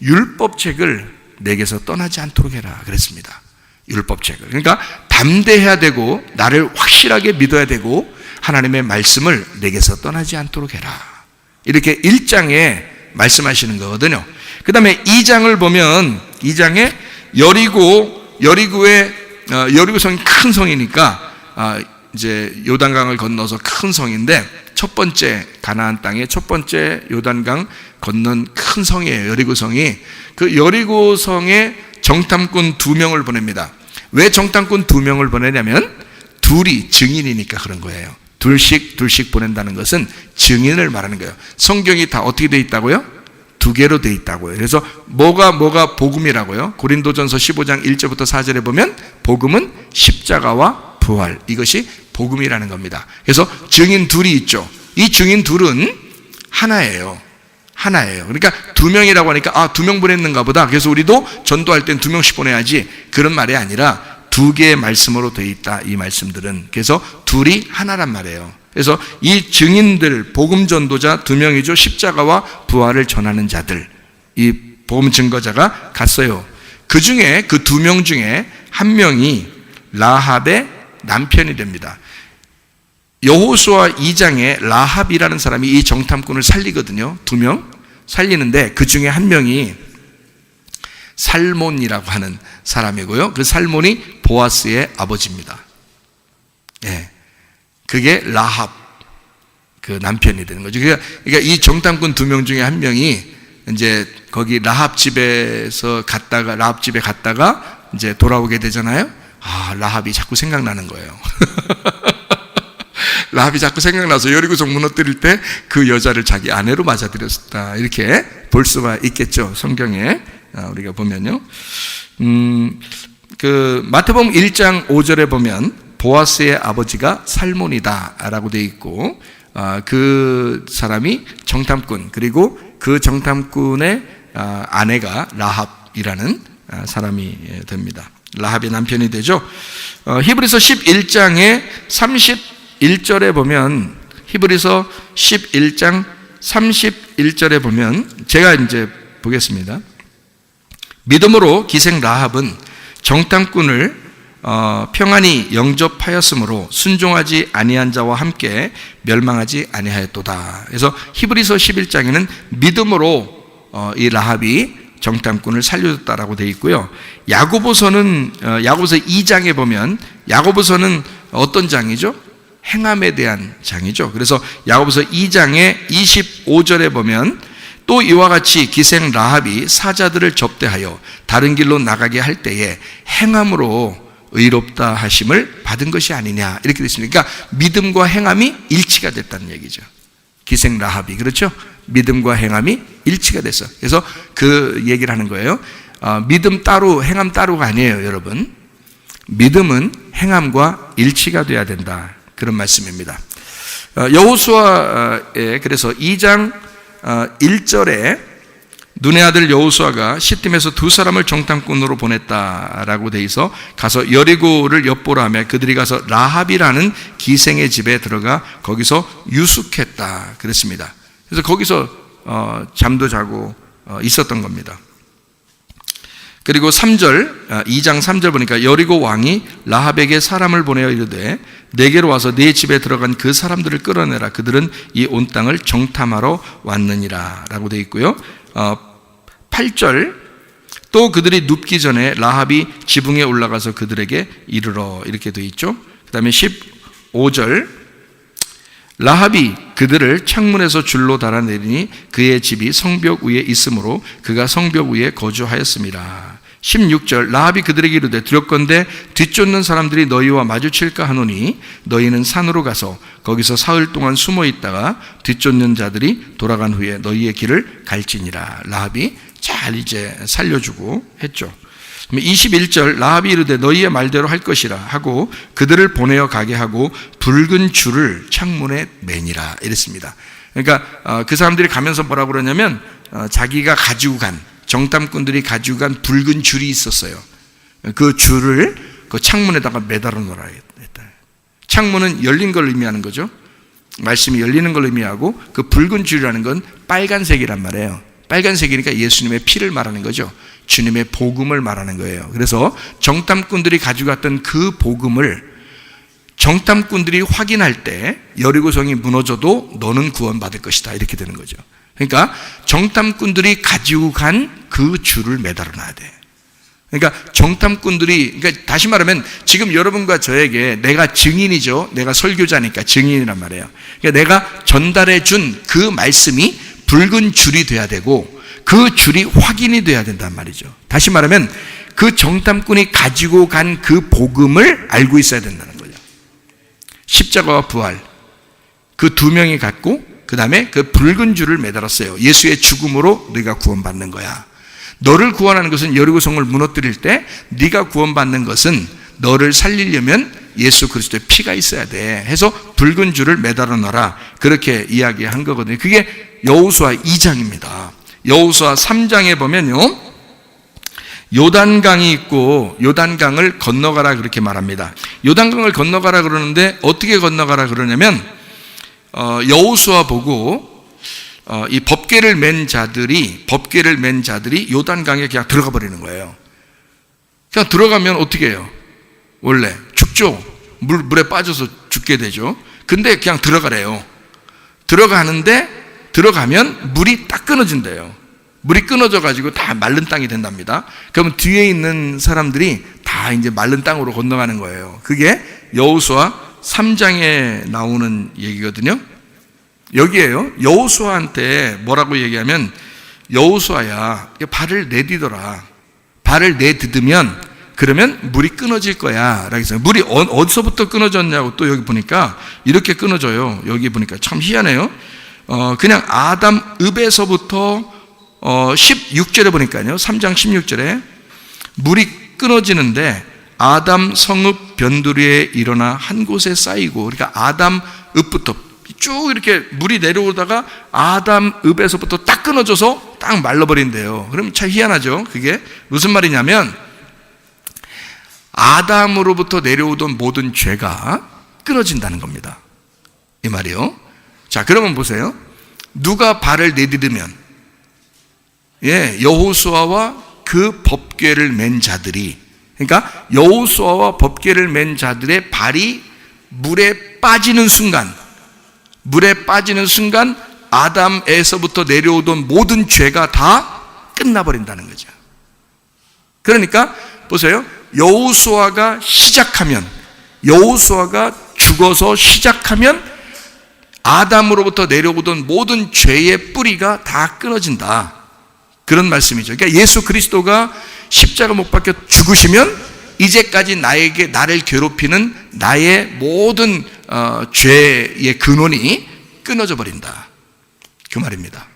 율법책을 내게서 떠나지 않도록 해라 그랬습니다. 율법책을. 그러니까 담대해야 되고 나를 확실하게 믿어야 되고 하나님의 말씀을 내게서 떠나지 않도록 해라. 이렇게 1장에 말씀하시는 거거든요. 그 다음에 2장을 보면 2장에 여리고성이 큰 성이니까 이제 요단강을 건너서 큰 성인데 첫 번째 가나안 땅의 첫 번째 요단강 건넌 큰 성이에요. 여리고성이. 그 여리고성에 정탐꾼 2명을 보냅니다. 왜 정탐꾼 2명을 보내냐면 둘이 증인이니까 그런 거예요. 둘씩 보낸다는 것은 증인을 말하는 거예요. 성경이 다 어떻게 되어 있다고요? 2개로 되어 있다고요. 그래서 뭐가 복음이라고요? 고린도전서 15장 1절부터 4절에 보면 복음은 십자가와 부활, 이것이 복음이라는 겁니다. 그래서 증인 둘이 있죠. 이 증인 둘은 하나예요. 그러니까 2명이라고 하니까 2명 보냈는가 보다. 그래서 우리도 전도할 땐 2명씩 보내야지. 그런 말이 아니라 2개의 말씀으로 되어 있다. 이 말씀들은. 그래서 둘이 하나란 말이에요. 그래서 이 증인들, 복음 전도자 2명이죠. 십자가와 부활을 전하는 자들, 이 복음 증거자가 갔어요. 그 중에 그 2명 중에 한 명이 라합의 남편이 됩니다. 여호수아 2장에 라합이라는 사람이 이 정탐꾼을 살리거든요. 2명 살리는데 그 중에 한 명이 살몬이라고 하는 사람이고요. 그 살몬이 보아스의 아버지입니다. 예, 그게 라합 그 남편이 되는 거죠. 그러니까 이 정탐꾼 2명 중에 한 명이 이제 거기 라합 집에 갔다가 이제 돌아오게 되잖아요. 라합이 자꾸 생각나는 거예요. 라합이 자꾸 생각나서 여리고성 무너뜨릴 때 그 여자를 자기 아내로 맞아들였다. 이렇게 볼 수가 있겠죠. 성경에 우리가 보면요. 그 마태복음 1장 5절에 보면 보아스의 아버지가 살몬이다 라고 되어 있고, 그 사람이 정탐꾼, 그리고 그 정탐꾼의 아내가 라합이라는 사람이 됩니다. 라합의 남편이 되죠. 히브리서 11장에 31절에 보면, 히브리서 11장 31절에 보면, 제가 이제 보겠습니다. 믿음으로 기생 라합은 정탐꾼을 평안히 영접하였으므로 순종하지 아니한 자와 함께 멸망하지 아니하였도다. 그래서 히브리서 11장에는 믿음으로 이 라합이 정탐꾼을 살려줬다라고 되어 있고요. 야고보서 2장에 보면, 야고보서는 어떤 장이죠? 행함에 대한 장이죠. 그래서 야고보서 2장의 25절에 보면 또 이와 같이 기생 라합이 사자들을 접대하여 다른 길로 나가게 할 때에 행함으로 의롭다 하심을 받은 것이 아니냐, 이렇게 되어 있습니다. 그러니까 믿음과 행함이 일치가 됐다는 얘기죠. 기생 라합이, 그렇죠? 믿음과 행함이 일치가 됐어. 그래서 그 얘기를 하는 거예요. 믿음 따로 행함 따로가 아니에요, 여러분. 믿음은 행함과 일치가 돼야 된다, 그런 말씀입니다. 여호수아의 그래서 2장 1절에 눈의 아들 여호수아가 시팀에서 2사람을 정탐꾼으로 보냈다라고 돼 있어 가서 여리고를 엿보라 하며 그들이 가서 라합이라는 기생의 집에 들어가 거기서 유숙했다 그랬습니다. 그래서 거기서 잠도 자고 있었던 겁니다. 그리고 3절, 2장 3절 보니까 여리고 왕이 라합에게 사람을 보내어 이르되 내게로 와서 네 집에 들어간 그 사람들을 끌어내라. 그들은 이 온 땅을 정탐하러 왔느니라 라고 되어 있고요. 8절, 또 그들이 눕기 전에 라합이 지붕에 올라가서 그들에게 이르러, 이렇게 되어 있죠. 그 다음에 15절, 라합이 그들을 창문에서 줄로 달아내리니 그의 집이 성벽 위에 있으므로 그가 성벽 위에 거주하였습니다. 16절, 라합이 그들에게 이르되 두렵건대 뒤쫓는 사람들이 너희와 마주칠까 하노니 너희는 산으로 가서 거기서 사흘 동안 숨어 있다가 뒤쫓는 자들이 돌아간 후에 너희의 길을 갈지니라. 라합이 잘 이제 살려주고 했죠. 21절, 라합이 이르되 너희의 말대로 할 것이라 하고 그들을 보내어 가게 하고 붉은 줄을 창문에 매니라 이랬습니다. 그러니까 그 사람들이 가면서 뭐라고 그러냐면 자기가 가지고 간, 정탐꾼들이 가지고 간 붉은 줄이 있었어요. 그 줄을 그 창문에다가 매달아 놓으라 했다. 창문은 열린 걸 의미하는 거죠. 말씀이 열리는 걸 의미하고 그 붉은 줄이라는 건 빨간색이란 말이에요. 빨간색이니까 예수님의 피를 말하는 거죠. 주님의 복음을 말하는 거예요. 그래서 정탐꾼들이 가지고 갔던 그 복음을 정탐꾼들이 확인할 때 여리고성이 무너져도 너는 구원받을 것이다 이렇게 되는 거죠. 그러니까 정탐꾼들이 가지고 간 그 줄을 매달아 놔야 돼. 그러니까 정탐꾼들이, 그러니까 다시 말하면 지금 여러분과 저에게 내가 증인이죠. 내가 설교자니까 증인이란 말이에요. 그러니까 내가 전달해 준 그 말씀이 붉은 줄이 돼야 되고 그 줄이 확인이 돼야 된단 말이죠. 다시 말하면 그 정탐꾼이 가지고 간 그 복음을 알고 있어야 된다는 거죠. 십자가와 부활, 그 두 명이 갖고 그 다음에 그 붉은 줄을 매달았어요. 예수의 죽음으로 네가 구원받는 거야. 너를 구원하는 것은 여리고성을 무너뜨릴 때 네가 구원받는 것은 너를 살리려면 예수 그리스도의 피가 있어야 돼 해서 붉은 줄을 매달아 놔라 그렇게 이야기한 거거든요. 그게 여호수아 2장입니다. 여호수아 3장에 보면요, 요단강이 있고 요단강을 건너가라 그렇게 말합니다. 요단강을 건너가라 그러는데 어떻게 건너가라 그러냐면 여호수아 보고 이 법궤를 맨 자들이 요단강에 그냥 들어가 버리는 거예요. 그냥 들어가면 어떻게 해요? 원래 죽죠. 물에 빠져서 죽게 되죠. 근데 그냥 들어가래요. 들어가면 물이 딱 끊어진대요. 물이 끊어져 가지고 다 마른 땅이 된답니다. 그러면 뒤에 있는 사람들이 다 이제 마른 땅으로 건너가는 거예요. 그게 여호수아 3장에 나오는 얘기거든요. 여기에요. 여호수아한테 뭐라고 얘기하면 여호수아야 발을 내디뎌라. 발을 내딛으면 그러면 물이 끊어질 거야 라고 했어요. 물이 어디서부터 끊어졌냐고 또 여기 보니까 이렇게 끊어져요. 여기 보니까 참 희한해요. 그냥 아담 읍에서부터 16절에 보니까요, 3장 16절에 물이 끊어지는데 아담 성읍 변두리에 일어나 한 곳에 쌓이고, 그러니까 아담 읍부터 쭉 이렇게 물이 내려오다가 아담 읍에서부터 딱 끊어져서 딱 말라버린대요. 그럼 참 희한하죠. 그게 무슨 말이냐면 아담으로부터 내려오던 모든 죄가 끊어진다는 겁니다. 이 말이요. 자, 그러면 보세요. 누가 발을 내디디면 여호수아와 그 법궤를 맨 자들이, 그러니까 여호수아와 법궤를 맨 자들의 발이 물에 빠지는 순간 아담에서부터 내려오던 모든 죄가 다 끝나버린다는 거죠. 그러니까 보세요. 여호수아가 죽어서 시작하면 아담으로부터 내려오던 모든 죄의 뿌리가 다 끊어진다. 그런 말씀이죠. 그러니까 예수 그리스도가 십자가 못 박혀 죽으시면 이제까지 나를 괴롭히는 나의 모든 죄의 근원이 끊어져 버린다. 그 말입니다.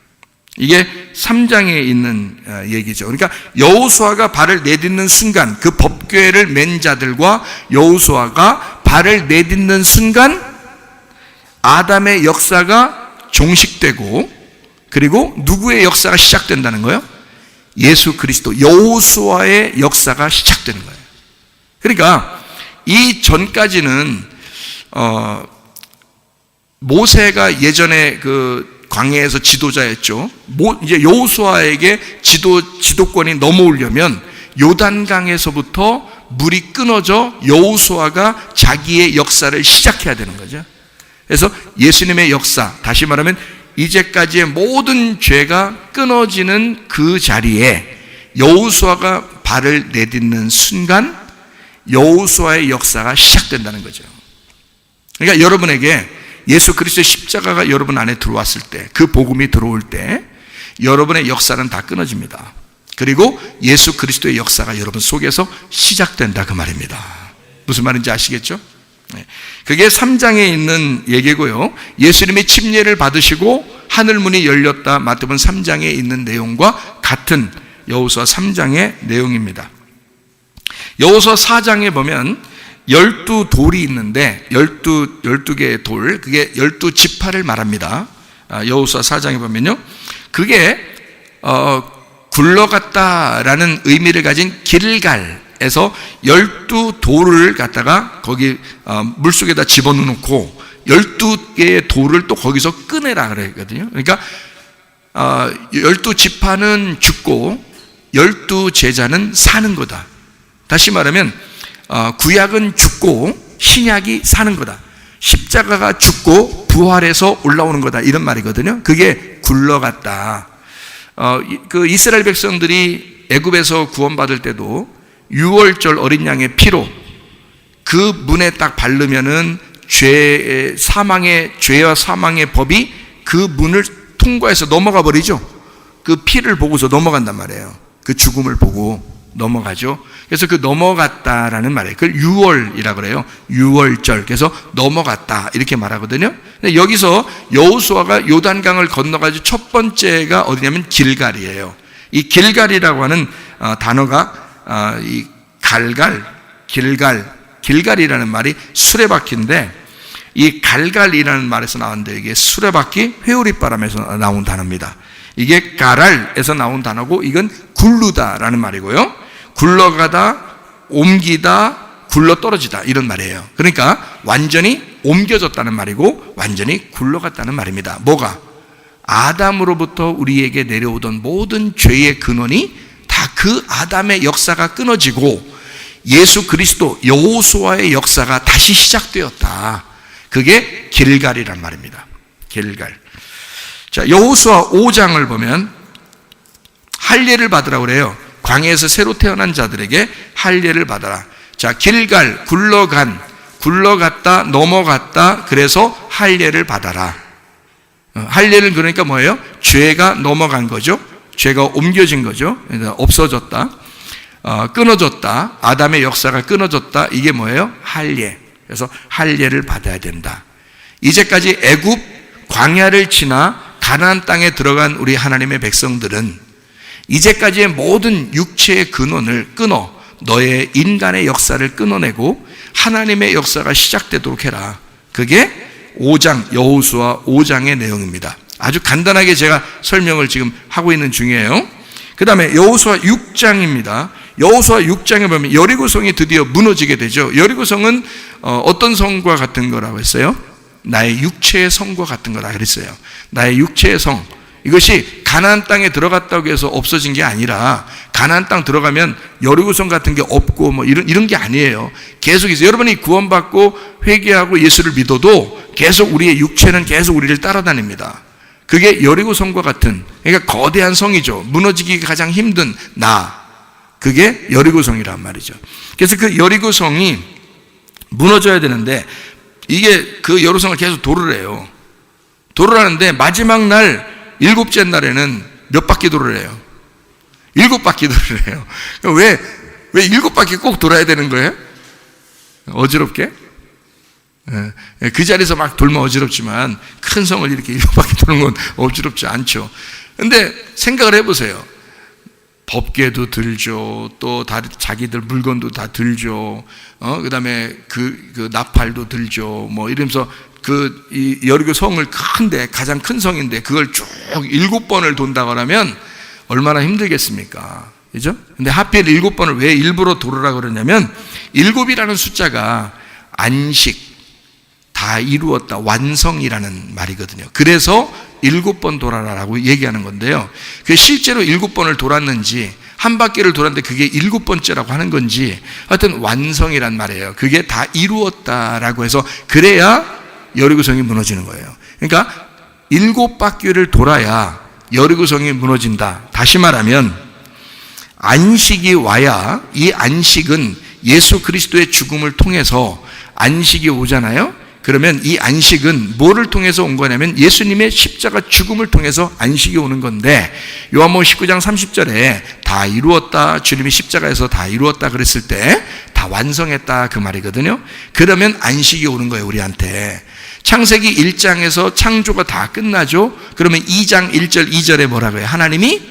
이게 3장에 있는 얘기죠. 그러니까 여호수아가 발을 내딛는 순간, 그 법궤를 맨 자들과 여호수아가 발을 내딛는 순간 아담의 역사가 종식되고, 그리고 누구의 역사가 시작된다는 거예요? 예수 그리스도, 여호수아의 역사가 시작되는 거예요. 그러니까 이 전까지는 모세가 예전에 그 광야에서 지도자였죠. 이제 여호수아에게 지도권이 넘어오려면 요단강에서부터 물이 끊어져 여호수아가 자기의 역사를 시작해야 되는 거죠. 그래서 예수님의 역사, 다시 말하면 이제까지의 모든 죄가 끊어지는 그 자리에 여호수아가 발을 내딛는 순간 여호수아의 역사가 시작된다는 거죠. 그러니까 여러분에게 예수 그리스도의 십자가가 여러분 안에 들어왔을 때, 그 복음이 들어올 때 여러분의 역사는 다 끊어집니다. 그리고 예수 그리스도의 역사가 여러분 속에서 시작된다, 그 말입니다. 무슨 말인지 아시겠죠? 그게 3장에 있는 얘기고요. 예수님이 침례를 받으시고 하늘문이 열렸다, 마태복음 3장에 있는 내용과 같은 여호수아 3장의 내용입니다. 여호수아 4장에 보면 12돌이 있는데 12개의 돌, 그게 12지파를 말합니다. 여호수아 4장에 보면요, 그게 굴러갔다라는 의미를 가진 길갈에서 12돌을 갖다가 거기 물속에다 집어넣고 12개의 돌을 또 거기서 꺼내라 그랬거든요. 그러니까 12지파는 죽고 12제자는 사는 거다. 다시 말하면 구약은 죽고 신약이 사는 거다. 십자가가 죽고 부활해서 올라오는 거다, 이런 말이거든요. 그게 굴러갔다. 그 이스라엘 백성들이 애굽에서 구원받을 때도 유월절 어린 양의 피로 그 문에 딱 바르면은 죄와 사망의 법이 그 문을 통과해서 넘어가 버리죠. 그 피를 보고서 넘어간단 말이에요. 그 죽음을 보고 넘어가죠. 그래서 그 넘어갔다라는 말이에요. 그걸 유월이라 그래요. 유월절. 그래서 넘어갔다, 이렇게 말하거든요. 근데 여기서 여호수아가 요단강을 건너가지고 첫 번째가 어디냐면 길갈이에요. 이 길갈이라고 하는 단어가 이 길갈이라는 말이 수레바퀴인데, 이 갈갈이라는 말에서 나왔는데 이게 수레바퀴, 회오리바람에서 나온 단어입니다. 이게 가랄에서 나온 단어고, 이건 굴르다라는 말이고요. 굴러가다, 옮기다, 굴러떨어지다, 이런 말이에요. 그러니까 완전히 옮겨졌다는 말이고 완전히 굴러갔다는 말입니다. 뭐가? 아담으로부터 우리에게 내려오던 모든 죄의 근원이 다 그 아담의 역사가 끊어지고 예수 그리스도 여호수아의 역사가 다시 시작되었다. 그게 길갈이란 말입니다. 길갈. 자, 여호수아 5장을 보면 할례를 받으라고 그래요. 광야에서 새로 태어난 자들에게 할례를 받아라. 자, 길갈, 굴러갔다, 넘어갔다, 그래서 할례를 받아라. 할례는 그러니까 뭐예요? 죄가 넘어간 거죠. 죄가 옮겨진 거죠. 없어졌다, 끊어졌다, 아담의 역사가 끊어졌다, 이게 뭐예요? 할례. 그래서 할례를 받아야 된다. 이제까지 애굽 광야를 지나 가나안 땅에 들어간 우리 하나님의 백성들은 이제까지의 모든 육체의 근원을 끊어 너의 인간의 역사를 끊어내고 하나님의 역사가 시작되도록 해라. 그게 5장, 여호수아 5장의 내용입니다. 아주 간단하게 제가 설명을 지금 하고 있는 중이에요. 그 다음에 여호수아 6장입니다. 여호수아 6장에 보면 여리고성이 드디어 무너지게 되죠. 여리고성은 어떤 성과 같은 거라고 했어요? 나의 육체의 성과 같은 거라 그랬어요. 나의 육체의 성, 이것이 가나안 땅에 들어갔다고 해서 없어진 게 아니라, 가나안 땅 들어가면 여리고성 같은 게 없고 뭐 이런 게 아니에요. 계속해서 여러분이 구원받고 회개하고 예수를 믿어도 계속 우리의 육체는 계속 우리를 따라다닙니다. 그게 여리고성과 같은, 그러니까 거대한 성이죠. 무너지기가 가장 힘든 그게 여리고성이란 말이죠. 그래서 그 여리고성이 무너져야 되는데, 이게 그 여리고성을 계속 도를 해요. 도를 하는데 마지막 날 7째 날에는 몇 바퀴 도를 해요? 7바퀴 도를 해요. 왜 7바퀴 꼭 돌아야 되는 거예요? 어지럽게? 그 자리에서 막 돌면 어지럽지만 큰 성을 이렇게 7바퀴 도는 건 어지럽지 않죠. 근데 생각을 해보세요. 법궤도 들죠. 또 자기들 물건도 다 들죠. 그 다음에 그 나팔도 들죠. 뭐 이러면서 이 여리고 성을 큰데, 가장 큰 성인데 그걸 쭉 7번을 돈다고 하면 얼마나 힘들겠습니까? 그죠? 근데 하필 7번을 왜 일부러 돌으라고 그러냐면, 7이라는 숫자가 안식, 다 이루었다, 완성이라는 말이거든요. 그래서 7번 돌아라라고 얘기하는 건데요. 그 실제로 7번을 돌았는지 한 바퀴를 돌았는데 그게 7번째라고 하는 건지 하여튼 완성이란 말이에요. 그게 다 이루었다라고 해서 그래야 여리고성이 무너지는 거예요. 그러니까 7바퀴를 돌아야 여리고성이 무너진다. 다시 말하면 안식이 와야, 이 안식은 예수 그리스도의 죽음을 통해서 안식이 오잖아요. 그러면 이 안식은 뭐를 통해서 온 거냐면 예수님의 십자가 죽음을 통해서 안식이 오는 건데, 요한복음 19장 30절에 다 이루었다, 주님이 십자가에서 다 이루었다 그랬을 때 다 완성했다 그 말이거든요. 그러면 안식이 오는 거예요, 우리한테. 창세기 1장에서 창조가 다 끝나죠. 그러면 2장 1절 2절에 뭐라고 해요? 하나님이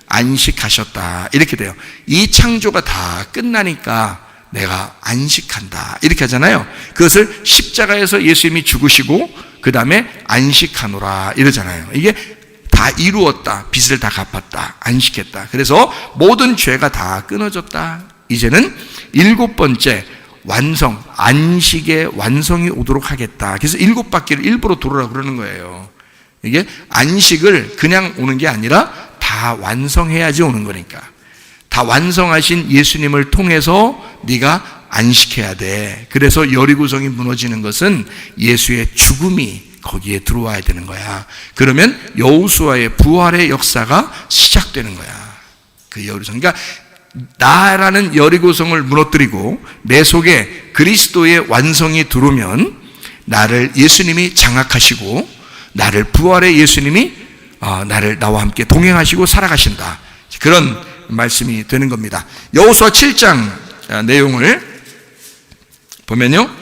안식하셨다 이렇게 돼요. 이 창조가 다 끝나니까 내가 안식한다 이렇게 하잖아요. 그것을 십자가에서 예수님이 죽으시고 그 다음에 안식하노라 이러잖아요. 이게 다 이루었다, 빚을 다 갚았다, 안식했다. 그래서 모든 죄가 다 끊어졌다. 이제는 7번째 완성, 안식의 완성이 오도록 하겠다. 그래서 7바퀴를 일부러 돌으라고 그러는 거예요. 이게 안식을 그냥 오는 게 아니라 다 완성해야지 오는 거니까. 다 완성하신 예수님을 통해서 네가 안식해야 돼. 그래서 여리고성이 무너지는 것은 예수의 죽음이 거기에 들어와야 되는 거야. 그러면 여호수아의 부활의 역사가 시작되는 거야. 그 여리고성. 그러니까 나라는 여리고성을 무너뜨리고 내 속에 그리스도의 완성이 들어오면 나를 예수님이 장악하시고 나를 부활의 예수님이 나를 나와 함께 동행하시고 살아가신다. 그런 말씀이 되는 겁니다. 여호수아 7장 내용을 보면요,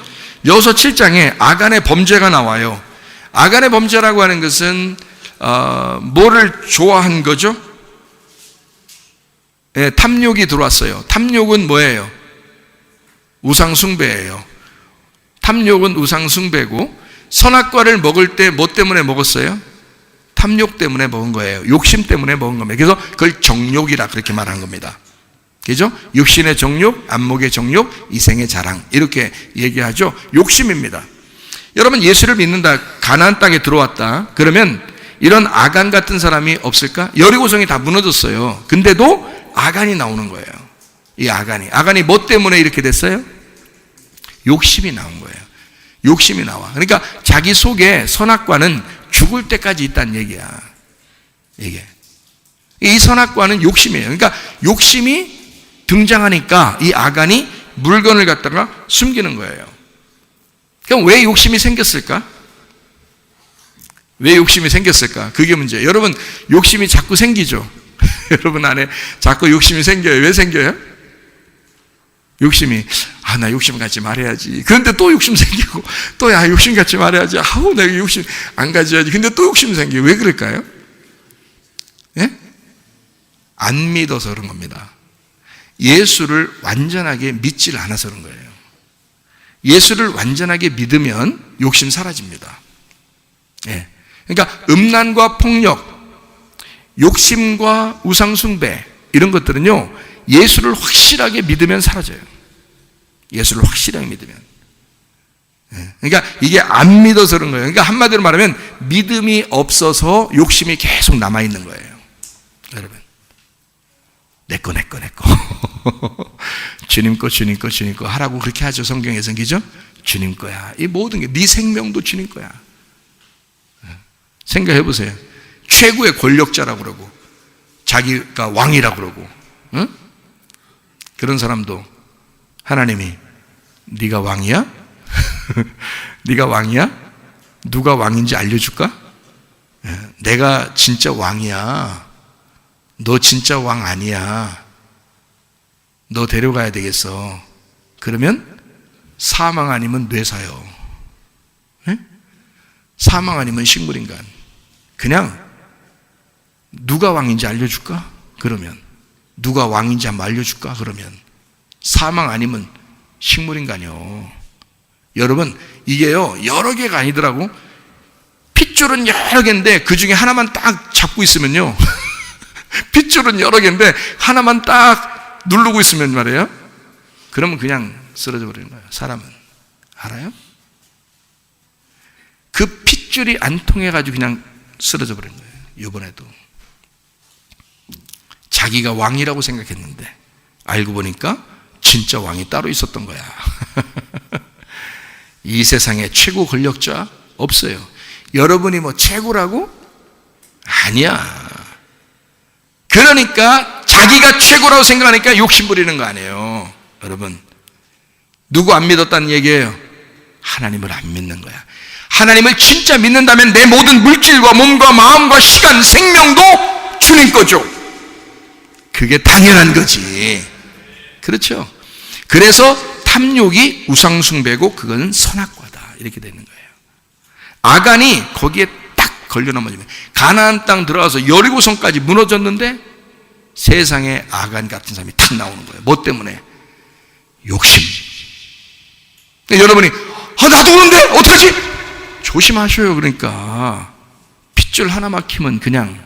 여호수아 7장에 아간의 범죄가 나와요. 아간의 범죄라고 하는 것은 뭐를 좋아한 거죠? 예, 탐욕이 들어왔어요. 탐욕은 뭐예요? 우상숭배예요. 탐욕은 우상숭배고, 선악과를 먹을 때 뭐 때문에 먹었어요? 탐욕 때문에 먹은 거예요. 욕심 때문에 먹은 겁니다. 그래서 그걸 정욕이라 그렇게 말한 겁니다. 그죠? 육신의 정욕, 안목의 정욕, 이생의 자랑 이렇게 얘기하죠. 욕심입니다. 여러분, 예수를 믿는다, 가나안 땅에 들어왔다 그러면 이런 아간 같은 사람이 없을까? 여리고성이 다 무너졌어요. 근데도 아간이 나오는 거예요. 이 아간이 뭐 때문에 이렇게 됐어요? 욕심이 나온 거예요. 욕심이 나와. 그러니까 자기 속에 선악과는 죽을 때까지 있다는 얘기야. 이게 이 선악과는 욕심이에요. 그러니까 욕심이 등장하니까 이 아간이 물건을 갖다가 숨기는 거예요. 그럼 왜 욕심이 생겼을까? 왜 욕심이 생겼을까? 그게 문제예요. 여러분, 욕심이 자꾸 생기죠. 여러분 안에 자꾸 욕심이 생겨요. 왜 생겨요? 욕심이, 나 욕심 갖지 말아야지. 그런데 또 욕심 생기고, 또 욕심 갖지 말아야지. 내가 욕심 안 가져야지. 근데 또 욕심 생겨요. 왜 그럴까요? 예? 안 믿어서 그런 겁니다. 예수를 완전하게 믿질 않아서 그런 거예요. 예수를 완전하게 믿으면 욕심 사라집니다. 예. 그러니까 음란과 폭력, 욕심과 우상숭배 이런 것들은요, 예수를 확실하게 믿으면 사라져요. 예수를 확실하게 믿으면. 그러니까 이게 안 믿어서 그런 거예요. 그러니까 한마디로 말하면 믿음이 없어서 욕심이 계속 남아있는 거예요. 여러분, 내 거 주님 거 하라고 그렇게 하죠. 성경에서는. 그죠? 주님 거야. 이 모든 게, 네 생명도 주님 거야. 생각해 보세요. 최고의 권력자라고 그러고 자기가 왕이라고 그러고, 응? 그런 사람도 하나님이 네가 왕이야? 네가 왕이야? 누가 왕인지 알려줄까? 내가 진짜 왕이야. 너 진짜 왕 아니야. 너 데려가야 되겠어. 그러면 사망 아니면 뇌사요. 사망 아니면 식물인간. 그냥 누가 왕인지 알려줄까? 그러면 누가 왕인지 한번 알려줄까? 그러면 사망 아니면 식물인간이요. 여러분, 이게요 여러 개가 아니더라고. 핏줄은 여러 개인데 그 중에 하나만 딱 잡고 있으면요 핏줄은 여러 개인데 하나만 딱 누르고 있으면 말이에요, 그러면 그냥 쓰러져 버리는 거예요. 사람은. 알아요? 그 핏줄이 안 통해가지고 그냥 쓰러져 버린 거예요. 이번에도 자기가 왕이라고 생각했는데 알고 보니까 진짜 왕이 따로 있었던 거야. 이 세상에 최고 권력자 없어요. 여러분이 뭐 최고라고? 아니야. 그러니까 자기가 최고라고 생각하니까 욕심 부리는 거 아니에요. 여러분, 누구 안 믿었다는 얘기예요? 하나님을 안 믿는 거야. 하나님을 진짜 믿는다면 내 모든 물질과 몸과 마음과 시간, 생명도 주님 거죠. 그게 당연한 거지. 그렇죠? 그래서 탐욕이 우상숭배고 그거는 선악과다 이렇게 되는 거예요. 아간이 거기에 딱 걸려 넘어지면 가나안 땅 들어가서 여리고성까지 무너졌는데 세상에 아간 같은 사람이 탁 나오는 거예요. 뭐 때문에? 욕심. 여러분이 나도 그런데 어떡하지? 조심하셔요. 그러니까 핏줄 하나 막히면 그냥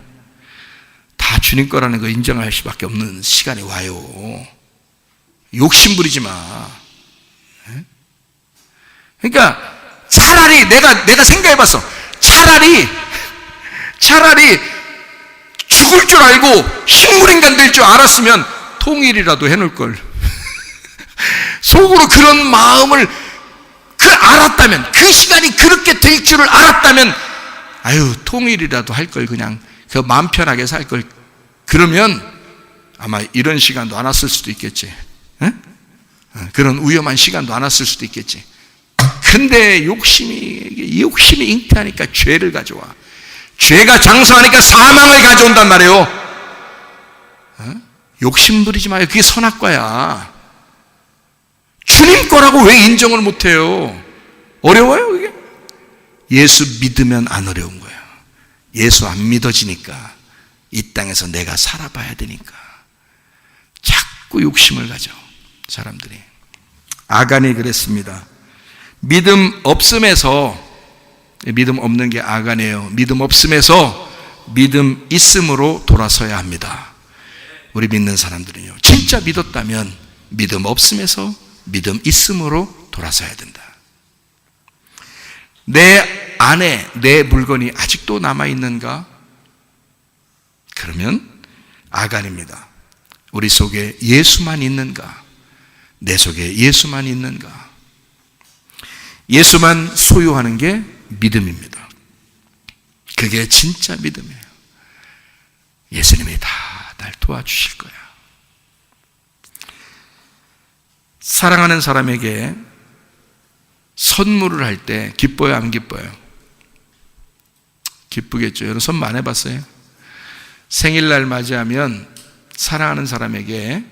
다 주님 거라는 거 인정할 수밖에 없는 시간이 와요. 욕심 부리지 마. 그러니까 차라리 내가 생각해봤어. 차라리 죽을 줄 알고 식물인간 될 줄 알았으면 통일이라도 해놓을 걸. 속으로 그런 마음을 알았다면, 그 시간이 그렇게 될 줄을 알았다면, 통일이라도 할 걸, 그냥 그 마음 편하게 살 걸. 그러면 아마 이런 시간도 안 왔을 수도 있겠지. 그런 위험한 시간도 안 왔을 수도 있겠지. 근데 욕심이 잉태하니까 죄를 가져와. 죄가 장성하니까 사망을 가져온단 말이에요. 욕심 부리지 마요. 그게 선악과야. 주님 거라고 왜 인정을 못해요? 어려워요 그게? 예수 믿으면 안 어려운 거예요. 예수 안 믿어지니까 이 땅에서 내가 살아봐야 되니까 자꾸 욕심을 가져 사람들이. 아간이 그랬습니다. 믿음 없음에서, 믿음 없는 게 아간이에요. 믿음 없음에서 믿음 있음으로 돌아서야 합니다. 우리 믿는 사람들은요, 진짜 믿었다면 믿음 없음에서 믿음 있음으로 돌아서야 된다. 내 안에 내 물건이 아직도 남아있는가? 그러면 아간입니다. 우리 속에 예수만 있는가? 내 속에 예수만 있는가? 예수만 소유하는 게 믿음입니다. 그게 진짜 믿음이에요. 예수님이 다 날 도와주실 거야. 사랑하는 사람에게 선물을 할 때 기뻐요, 안 기뻐요? 기쁘겠죠. 여러분 손 많이 해봤어요? 생일날 맞이하면 사랑하는 사람에게,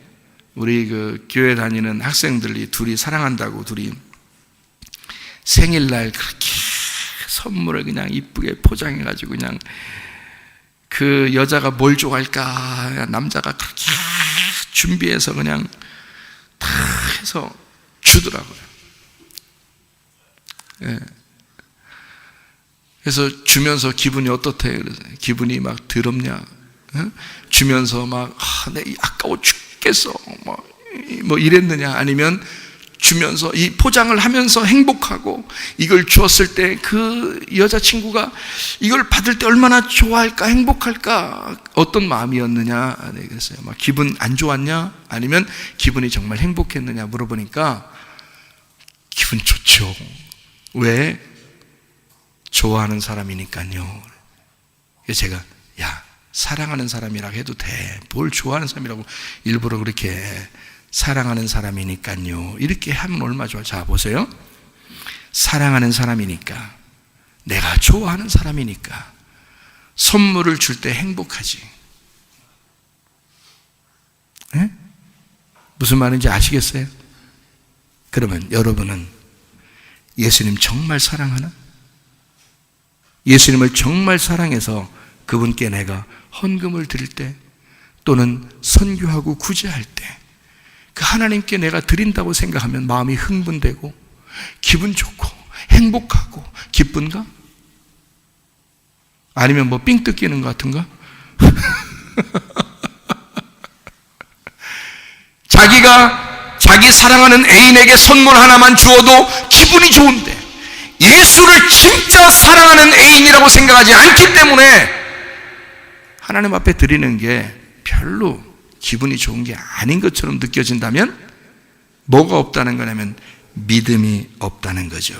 우리 그 교회 다니는 학생들이 둘이 사랑한다고 둘이 생일날 그렇게 선물을 그냥 이쁘게 포장해가지고 그냥 그 여자가 뭘 좋아할까 남자가 그렇게 준비해서 그냥 다 해서 주더라고요. 예. 그래서 주면서 기분이 어떻대? 그래서 기분이 막 더럽냐? 주면서 막 내 아까워 죽겠어 뭐 이랬느냐? 아니면 주면서 이 포장을 하면서 행복하고, 이걸 주었을 때 그 여자친구가 이걸 받을 때 얼마나 좋아할까, 행복할까, 어떤 마음이었느냐? 그랬어요. 막 기분 안 좋았냐? 아니면 기분이 정말 행복했느냐 물어보니까 기분 좋죠. 왜? 좋아하는 사람이니까요. 그래서 제가 사랑하는 사람이라고 해도 돼. 뭘 좋아하는 사람이라고 일부러 그렇게, 사랑하는 사람이니까요. 이렇게 하면 얼마나 좋아. 자, 보세요. 사랑하는 사람이니까, 내가 좋아하는 사람이니까 선물을 줄 때 행복하지. 네? 무슨 말인지 아시겠어요? 그러면 여러분은 예수님 정말 사랑하나? 예수님을 정말 사랑해서 그분께 내가 헌금을 드릴 때, 또는 선교하고 구제할 때 그 하나님께 내가 드린다고 생각하면 마음이 흥분되고 기분 좋고 행복하고 기쁜가? 아니면 뭐 삥 뜯기는 것 같은가? 자기가 자기 사랑하는 애인에게 선물 하나만 주어도 기분이 좋은데, 예수를 진짜 사랑하는 애인이라고 생각하지 않기 때문에 하나님 앞에 드리는 게 별로 기분이 좋은 게 아닌 것처럼 느껴진다면 뭐가 없다는 거냐면 믿음이 없다는 거죠.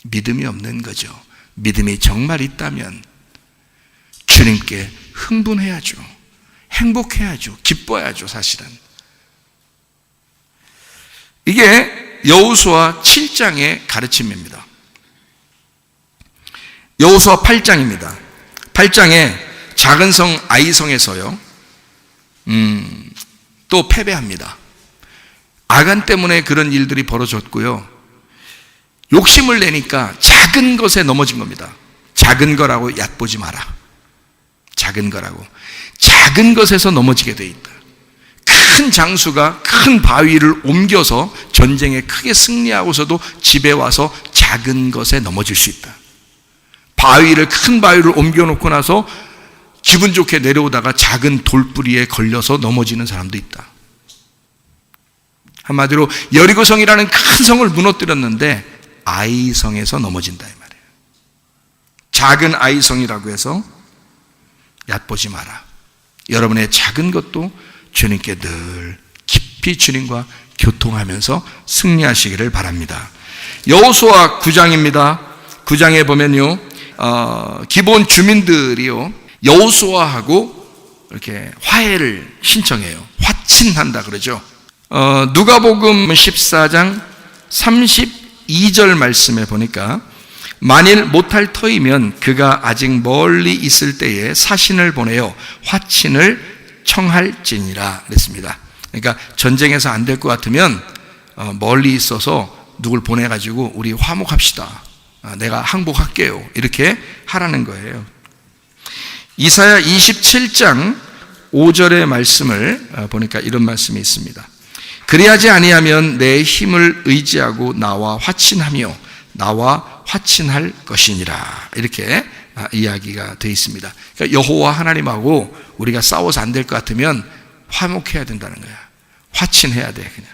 믿음이 없는 거죠. 믿음이 정말 있다면 주님께 흥분해야죠. 행복해야죠. 기뻐야죠, 사실은. 이게 여호수아 7장의 가르침입니다. 여호수아 8장입니다. 8장에 작은 성 아이성에서요, 또 패배합니다. 아간 때문에 그런 일들이 벌어졌고요. 욕심을 내니까 작은 것에 넘어진 겁니다. 작은 거라고 얕보지 마라. 작은 거라고. 작은 것에서 넘어지게 돼 있다. 큰 장수가 큰 바위를 옮겨서 전쟁에 크게 승리하고서도 집에 와서 작은 것에 넘어질 수 있다. 큰 바위를 옮겨놓고 나서 기분 좋게 내려오다가 작은 돌뿌리에 걸려서 넘어지는 사람도 있다. 한마디로 여리고성이라는 큰 성을 무너뜨렸는데 아이성에서 넘어진다 이 말이에요. 작은 아이성이라고 해서 얕보지 마라. 여러분의 작은 것도 주님께 늘 깊이 주님과 교통하면서 승리하시기를 바랍니다. 여호수아 9장입니다. 9장에 보면요, 기본 주민들이요, 여호수아하고 이렇게 화해를 신청해요. 화친한다 그러죠. 누가복음 14장 32절 말씀에 보니까 만일 못할 터이면 그가 아직 멀리 있을 때에 사신을 보내어 화친을 청할지니라 그랬습니다. 그러니까 전쟁에서 안 될 것 같으면 멀리 있어서 누굴 보내가지고 우리 화목합시다. 내가 항복할게요. 이렇게 하라는 거예요. 이사야 27장 5절의 말씀을 보니까 이런 말씀이 있습니다. 그리하지 아니하면 내 힘을 의지하고 나와 화친하며 나와 화친할 것이니라. 이렇게 이야기가 되어 있습니다. 그러니까 여호와 하나님하고 우리가 싸워서 안 될 것 같으면 화목해야 된다는 거야. 화친해야 돼 그냥.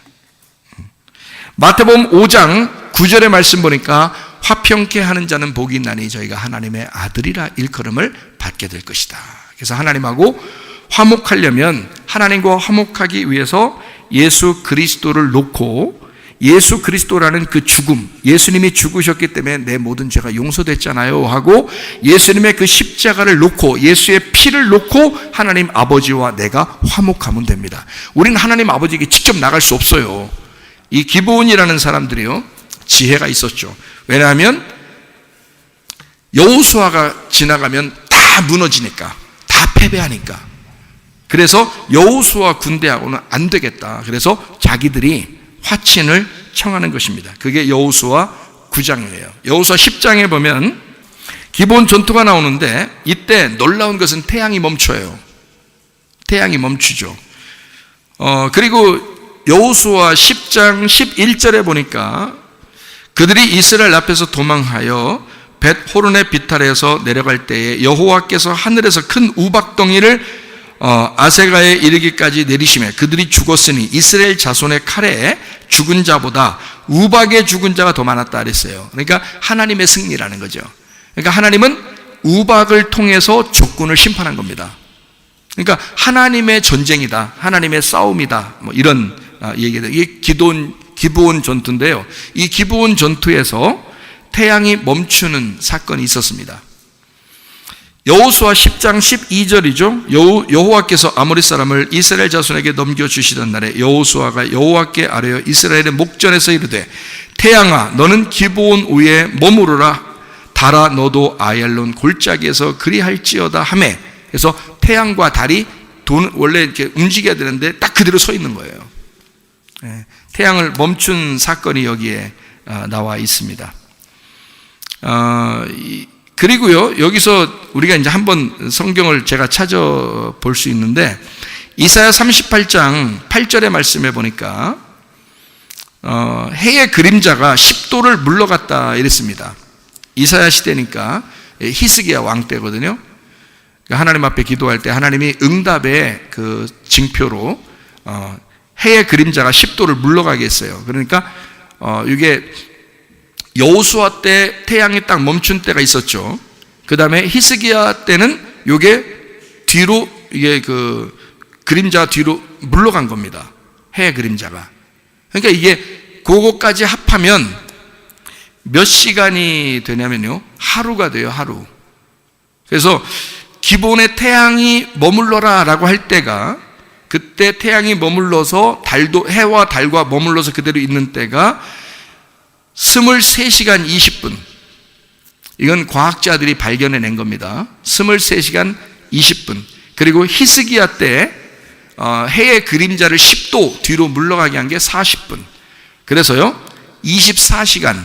마태복음 5장 9절의 말씀 보니까 화평케 하는 자는 복이 있나니 저희가 하나님의 아들이라 일컬음을 받게 될 것이다. 그래서 하나님하고 화목하려면 하나님과 화목하기 위해서 예수 그리스도를 놓고 예수 그리스도라는 그 죽음, 예수님이 죽으셨기 때문에 내 모든 죄가 용서됐잖아요 하고 예수님의 그 십자가를 놓고 예수의 피를 놓고 하나님 아버지와 내가 화목하면 됩니다. 우리는 하나님 아버지에게 직접 나갈 수 없어요. 이 기브온이라는 사람들이요, 지혜가 있었죠. 왜냐하면 여호수아가 지나가면 다 무너지니까, 다 패배하니까. 그래서 여호수아 군대하고는 안 되겠다. 그래서 자기들이 화친을 청하는 것입니다. 그게 여호수아 9장이에요. 여호수아 10장에 보면 기본 전투가 나오는데 이때 놀라운 것은 태양이 멈춰요. 태양이 멈추죠. 그리고 여호수아 10장 11절에 보니까 그들이 이스라엘 앞에서 도망하여 벳 호른의 비탈에서 내려갈 때에 여호와께서 하늘에서 큰 우박덩이를 아세가에 이르기까지 내리시매 그들이 죽었으니 이스라엘 자손의 칼에 죽은 자보다 우박에 죽은 자가 더 많았다 그랬어요. 그러니까 하나님의 승리라는 거죠. 그러니까 하나님은 우박을 통해서 적군을 심판한 겁니다. 그러니까 하나님의 전쟁이다, 하나님의 싸움이다, 뭐 이런 얘기다. 이게 기브온 전투인데요. 이 기브온 전투에서 태양이 멈추는 사건이 있었습니다. 여호수아 10장 12절이죠. 여호와께서 아모리 사람을 이스라엘 자손에게 넘겨주시던 날에 여호수아가 여호와께 아뢰어 이스라엘의 목전에서 이르되 태양아 너는 기브온 위에 머무르라 달아 너도 아얄론 골짜기에서 그리할지어다 하매. 그래서 태양과 달이 원래 이렇게 움직여야 되는데 딱 그대로 서 있는 거예요. 태양을 멈춘 사건이 여기에 나와 있습니다. 그리고요, 여기서 우리가 이제 한번 성경을 제가 찾아볼 수 있는데, 이사야 38장 8절의 말씀에 보니까, 해의 그림자가 10도를 물러갔다 이랬습니다. 이사야 시대니까, 히스기야 왕 때거든요. 하나님 앞에 기도할 때 하나님이 응답의 그 징표로, 해의 그림자가 10도를 물러가게 했어요. 그러니까, 이게 여호수아 때 태양이 딱 멈춘 때가 있었죠. 그 다음에 히스기야 때는 요게 뒤로 이게 그림자 뒤로 물러간 겁니다. 해의 그림자가. 그러니까 이게 그거까지 합하면 몇 시간이 되냐면요, 하루가 돼요. 하루. 그래서 기본에 태양이 머물러라 라고 할 때가, 그때 태양이 머물러서 해와 달과 머물러서 그대로 있는 때가 23시간 20분. 이건 과학자들이 발견해낸 겁니다. 23시간 20분. 그리고 히스기야 때 해의 그림자를 10도 뒤로 물러가게 한 게 40분. 그래서요 24시간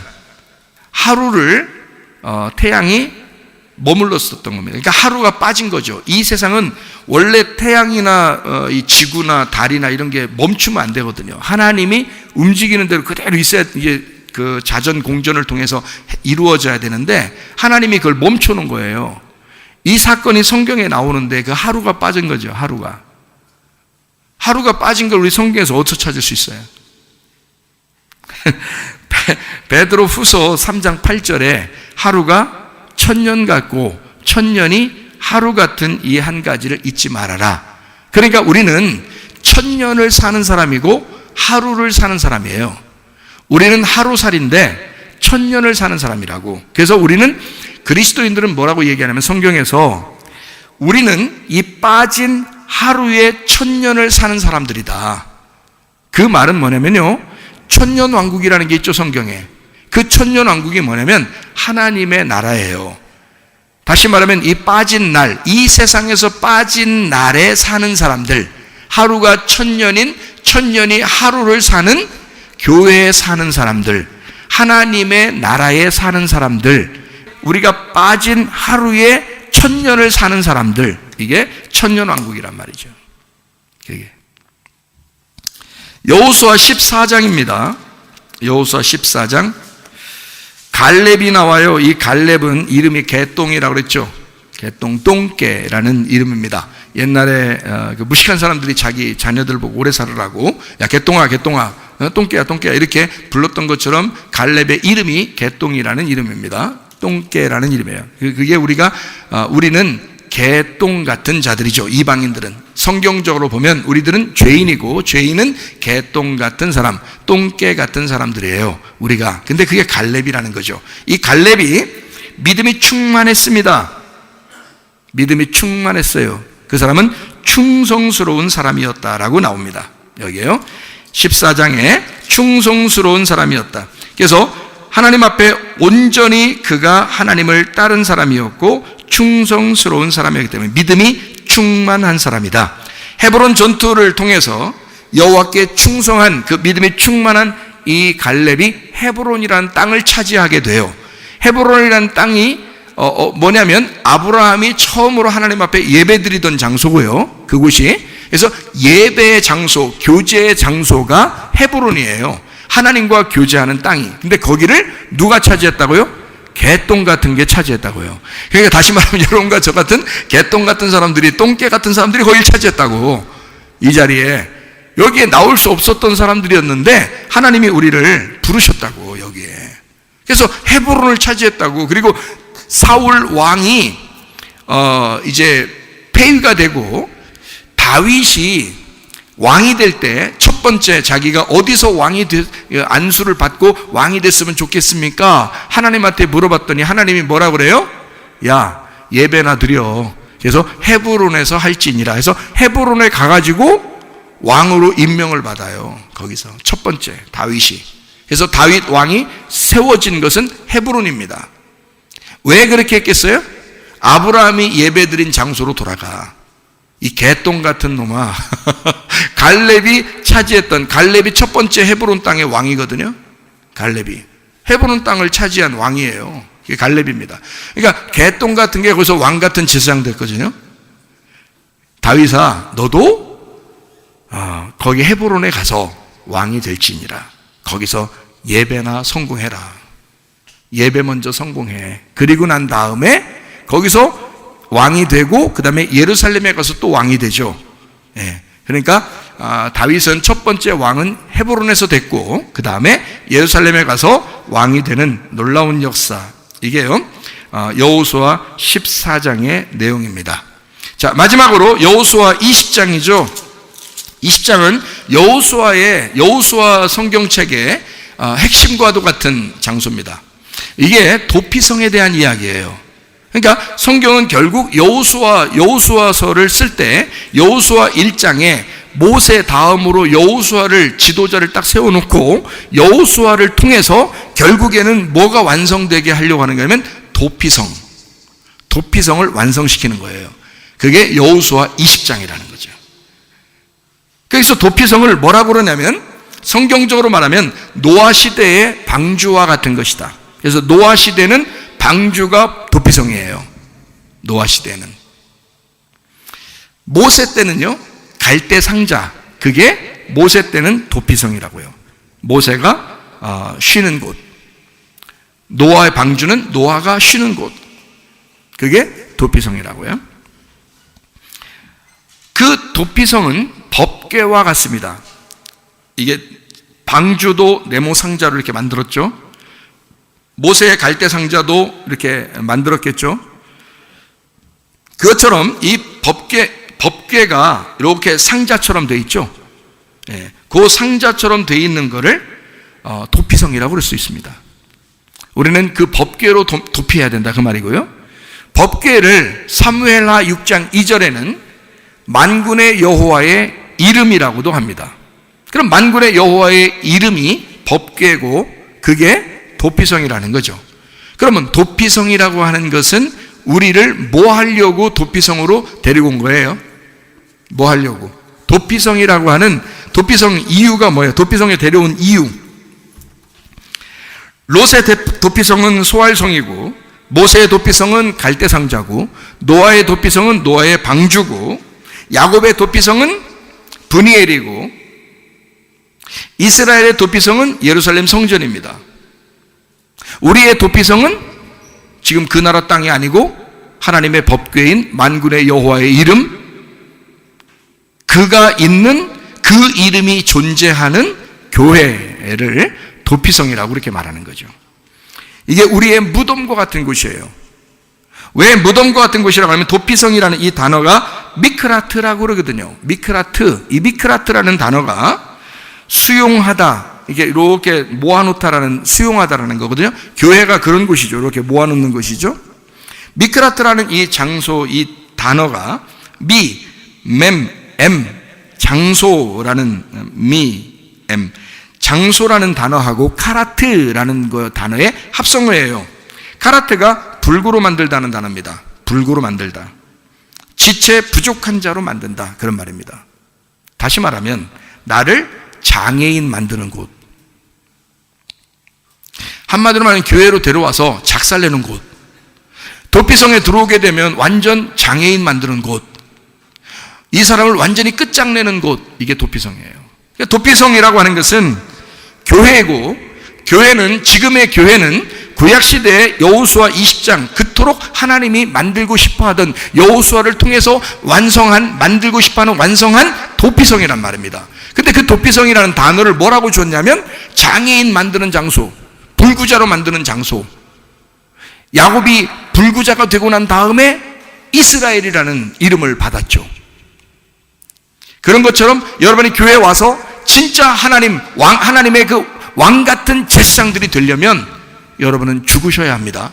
하루를 태양이 머물렀었던 겁니다. 그러니까 하루가 빠진 거죠. 이 세상은 원래 태양이나 이 지구나 달이나 이런 게 멈추면 안 되거든요. 하나님이 움직이는 대로 그대로 있어야 이게 그 자전 공전을 통해서 이루어져야 되는데 하나님이 그걸 멈춰놓은 거예요. 이 사건이 성경에 나오는데 그 하루가 빠진 거죠. 하루가 빠진 걸 우리 성경에서 어디서 찾을 수 있어요? 베드로 후서 3장 8절에 하루가 1000년 같고 1000년이 하루 같은 이 한 가지를 잊지 말아라. 그러니까 우리는 1000년을 사는 사람이고 하루를 사는 사람이에요. 우리는 하루살인데 1000년을 사는 사람이라고. 그래서 우리는, 그리스도인들은 뭐라고 얘기하냐면 성경에서 우리는 이 빠진 하루에 1000년을 사는 사람들이다. 그 말은 뭐냐면요, 천년왕국이라는 게 있죠, 성경에. 그 천년왕국이 뭐냐면 하나님의 나라예요. 다시 말하면 이 빠진 날, 이 세상에서 빠진 날에 사는 사람들, 하루가 1000년인 1000년이 하루를 사는 교회에 사는 사람들, 하나님의 나라에 사는 사람들, 우리가 빠진 하루에 1000년을 사는 사람들, 이게 천년왕국이란 말이죠. 그게 여호수아 14장입니다. 여호수아 14장. 갈렙이 나와요. 이 갈렙은 이름이 개똥이라고 그랬죠. 개똥, 똥개라는 이름입니다. 옛날에 그 무식한 사람들이 자기 자녀들 보고 오래 살으라고, 야 개똥아 똥개야 이렇게 불렀던 것처럼 갈렙의 이름이 개똥이라는 이름입니다. 똥개라는 이름이에요. 그게 우리는 개똥 같은 자들이죠. 이방인들은 성경적으로 보면 우리들은 죄인이고, 죄인은 개똥 같은 사람, 똥개 같은 사람들이에요, 우리가. 근데 그게 갈렙이라는 거죠. 이 갈렙이 믿음이 충만했습니다. 믿음이 충만했어요. 그 사람은 충성스러운 사람이었다라고 나옵니다. 여기에요. 14장에 충성스러운 사람이었다. 그래서 하나님 앞에 온전히 그가 하나님을 따른 사람이었고 충성스러운 사람이었기 때문에 믿음이 충만한 사람이다. 헤브론 전투를 통해서 여호와께 충성한 그 믿음이 충만한 이 갈렙이 헤브론이라는 땅을 차지하게 돼요. 헤브론이라는 땅이 뭐냐면 아브라함이 처음으로 하나님 앞에 예배드리던 장소고요. 그곳이. 그래서 예배의 장소, 교제의 장소가 헤브론이에요. 하나님과 교제하는 땅이. 근데 거기를 누가 차지했다고요? 개똥 같은 게 차지했다고요. 그러니까 다시 말하면 여러분과 저 같은 개똥 같은 사람들이, 똥개 같은 사람들이 거기를 차지했다고. 이 자리에, 여기에 나올 수 없었던 사람들이었는데 하나님이 우리를 부르셨다고, 여기에. 그래서 헤브론을 차지했다고. 그리고 사울 왕이 이제 폐위가 되고 다윗이 왕이 될 때 첫 번째 자기가 어디서 안수를 받고 왕이 됐으면 좋겠습니까? 하나님한테 물어봤더니 하나님이 뭐라 그래요? 야, 예배나 드려. 그래서 헤브론에서 할지니라 해서 헤브론에 가가지고 왕으로 임명을 받아요. 거기서 첫 번째 다윗이. 그래서 다윗 왕이 세워진 것은 헤브론입니다. 왜 그렇게 했겠어요? 아브라함이 예배드린 장소로 돌아가. 이 개똥 같은 놈아. 갈렙이 차지했던, 갈렙이 첫 번째 헤브론 땅의 왕이거든요. 갈렙이 헤브론 땅을 차지한 왕이에요. 그게 갈렙입니다. 그러니까 개똥 같은 게 거기서 왕 같은 제사장 됐거든요. 다윗아, 너도 거기 헤브론에 가서 왕이 될지니라. 거기서 예배나 성공해라. 예배 먼저 성공해. 그리고 난 다음에 거기서 왕이 되고 그 다음에 예루살렘에 가서 또 왕이 되죠. 예. 그러니까 다윗은 첫 번째 왕은 헤브론에서 됐고 그 다음에 예루살렘에 가서 왕이 되는 놀라운 역사. 이게요, 여호수아 14장의 내용입니다. 자, 마지막으로 여호수아 20장이죠. 20장은 여호수아 성경책의 핵심과도 같은 장소입니다. 이게 도피성에 대한 이야기예요. 그러니까 성경은 결국 여호수아서를 쓸 때 여호수아 1장에 모세 다음으로 여호수아를 지도자를 딱 세워놓고 여호수아를 통해서 결국에는 뭐가 완성되게 하려고 하는 거냐면 도피성을 완성시키는 거예요. 그게 여호수아 20장이라는 거죠. 그래서 도피성을 뭐라고 그러냐면 성경적으로 말하면 노아 시대의 방주와 같은 것이다. 그래서 노아 시대는 방주가 도피성이에요. 노아 시대는. 모세 때는요, 갈대 상자, 그게 모세 때는 도피성이라고요. 모세가 쉬는 곳. 노아의 방주는 노아가 쉬는 곳. 그게 도피성이라고요. 그 도피성은 법궤와 같습니다. 이게 방주도 네모 상자로 이렇게 만들었죠. 모세의 갈대 상자도 이렇게 만들었겠죠. 그것처럼 이 법궤가 이렇게 상자처럼 되어 있죠. 그 상자처럼 되어 있는 거를 도피성이라고 할 수 있습니다. 우리는 그 법궤로 도피해야 된다 그 말이고요. 법궤를 사무엘하 6장 2절에는 만군의 여호와의 이름이라고도 합니다. 그럼 만군의 여호와의 이름이 법궤고 그게 도피성이라는 거죠. 그러면 도피성이라고 하는 것은 우리를 뭐 하려고 도피성으로 데리고 온 거예요? 뭐 하려고? 도피성이라고 하는 도피성 이유가 뭐예요? 도피성에 데려온 이유. 롯의 도피성은 소알성이고 모세의 도피성은 갈대상자고 노아의 도피성은 노아의 방주고 야곱의 도피성은 브니엘이고 이스라엘의 도피성은 예루살렘 성전입니다. 우리의 도피성은 지금 그 나라 땅이 아니고 하나님의 법궤인 만군의 여호와의 이름, 그가 있는 그 이름이 존재하는 교회를 도피성이라고 이렇게 말하는 거죠. 이게 우리의 무덤과 같은 곳이에요. 왜 무덤과 같은 곳이라고 하면 도피성이라는 이 단어가 미크라트라고 그러거든요. 이 미크라트라는 단어가 수용하다, 이게 이렇게 모아놓다라는, 수용하다라는 거거든요. 교회가 그런 곳이죠. 이렇게 모아놓는 것이죠. 미크라트라는 이 장소, 이 단어가 장소라는 장소라는 단어하고 카라트라는 그 단어의 합성어예요. 카라트가 불구로 만들다는 단어입니다. 불구로 만들다. 지체 부족한 자로 만든다. 그런 말입니다. 다시 말하면 나를 장애인 만드는 곳. 한마디로 말하면 교회로 데려와서 작살내는 곳. 도피성에 들어오게 되면 완전 장애인 만드는 곳. 이 사람을 완전히 끝장내는 곳. 이게 도피성이에요. 도피성이라고 하는 것은 교회고, 교회는, 지금의 교회는 구약시대의 여호수아 20장, 그토록 하나님이 만들고 싶어하던 여호수아를 통해서 만들고 싶어하는 완성한 도피성이란 말입니다. 근데 그 도피성이라는 단어를 뭐라고 줬냐면 장애인 만드는 장소, 불구자로 만드는 장소. 야곱이 불구자가 되고 난 다음에 이스라엘이라는 이름을 받았죠. 그런 것처럼 여러분이 교회에 와서 진짜 하나님의 그 왕 같은 제사장들이 되려면 여러분은 죽으셔야 합니다.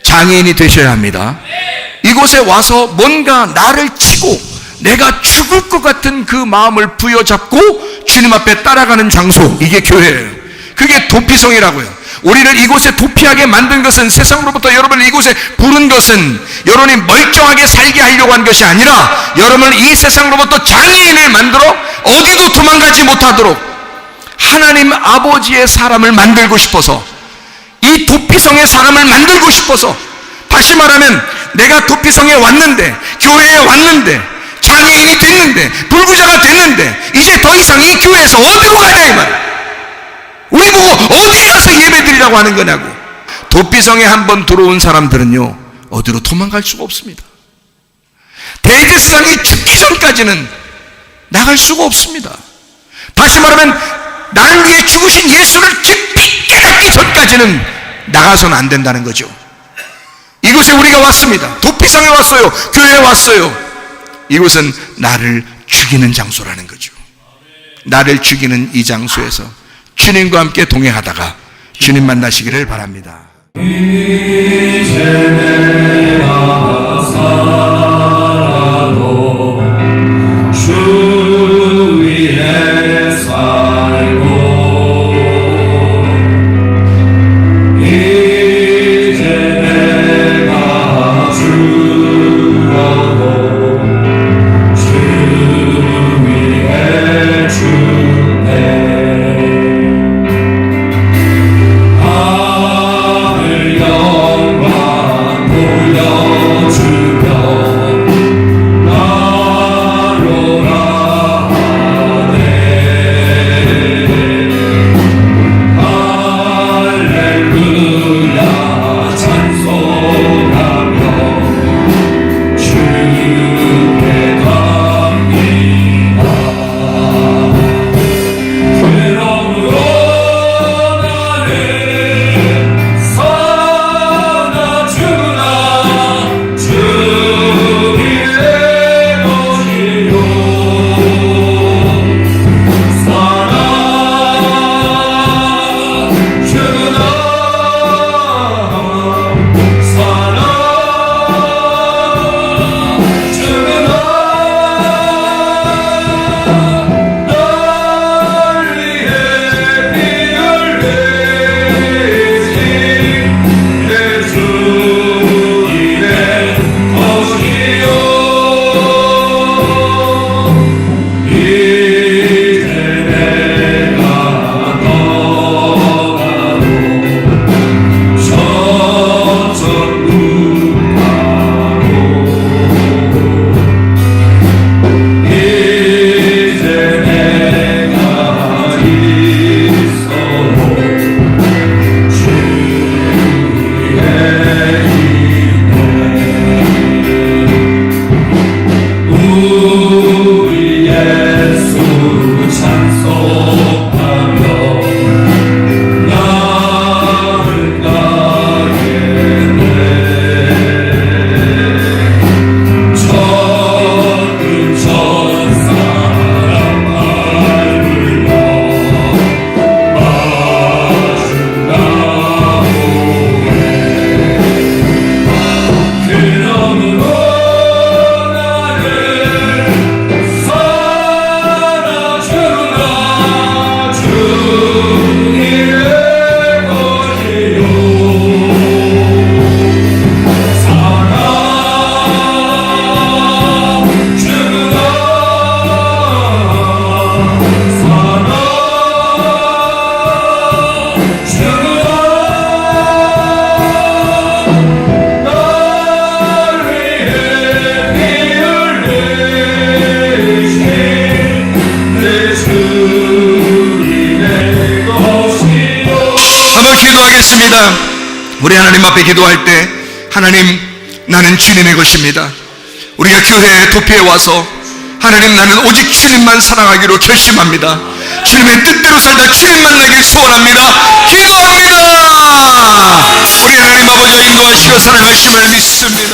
장애인이 되셔야 합니다. 이곳에 와서 뭔가 나를 치고 내가 죽을 것 같은 그 마음을 부여잡고 주님 앞에 따라가는 장소, 이게 교회예요. 그게 도피성이라고요. 우리를 이곳에 도피하게 만든 것은, 세상으로부터 여러분을 이곳에 부른 것은 여러분이 멀쩡하게 살게 하려고 한 것이 아니라 여러분을 이 세상으로부터 장애인을 만들어 어디도 도망가지 못하도록 하나님 아버지의 사람을 만들고 싶어서, 이 도피성의 사람을 만들고 싶어서, 다시 말하면 내가 도피성에 왔는데, 교회에 왔는데, 장애인이 됐는데, 불구자가 됐는데 이제 더 이상 이 교회에서 어디로 가냐 이 말이야. 우리 보고 어디 가서 예배드리라고 하는 거냐고. 도피성에 한번 들어온 사람들은요 어디로 도망갈 수가 없습니다. 대제사장이 죽기 전까지는 나갈 수가 없습니다. 다시 말하면 나를 위해 죽으신 예수를 깊이 깨닫기 전까지는 나가서는 안 된다는 거죠. 이곳에 우리가 왔습니다. 도피성에 왔어요. 교회에 왔어요. 이곳은 나를 죽이는 장소라는 거죠. 나를 죽이는 이 장소에서 주님과 함께 동행하다가 주님 만나시기를 바랍니다. 이제 내가 살아도 주 위에 살고 이제 내가 죽어도 주 위에 죽네 하늘 영광 보여주며 나로라 하네 할렐루야 찬송하며 주께 갑니다 그러므로 나는 사나 주나 주 위에 거니요 사나 주나 사나 주나 날 위해 피를 내신 내 주님의 것이요 이제 내가 떠나도 저천국 가고 이제 내가 있어도 주 위에 있네 우리 예수 찬송하며 나를 가겠네 천군 천사랑 밟으며 마중 나오네 그러므로 나는 사나 주나 주 위에 거니요 사나 주나 사나 주나 날 위해 피를 내신 내 주님의 것이요 한번 기도하겠습니다. 우리 하나님 앞에 기도할 때 하나님 나는 주님의 것입니다. 우리가 교회 도피에 와서 하나님 나는 오직 주님만 사랑하기로 결심합니다. 주님의 뜻대로 살다 주님 만나길 소원합니다. 기도합니다. 우리 하나님 아버지가 인도하시고 사랑하심을 믿습니다.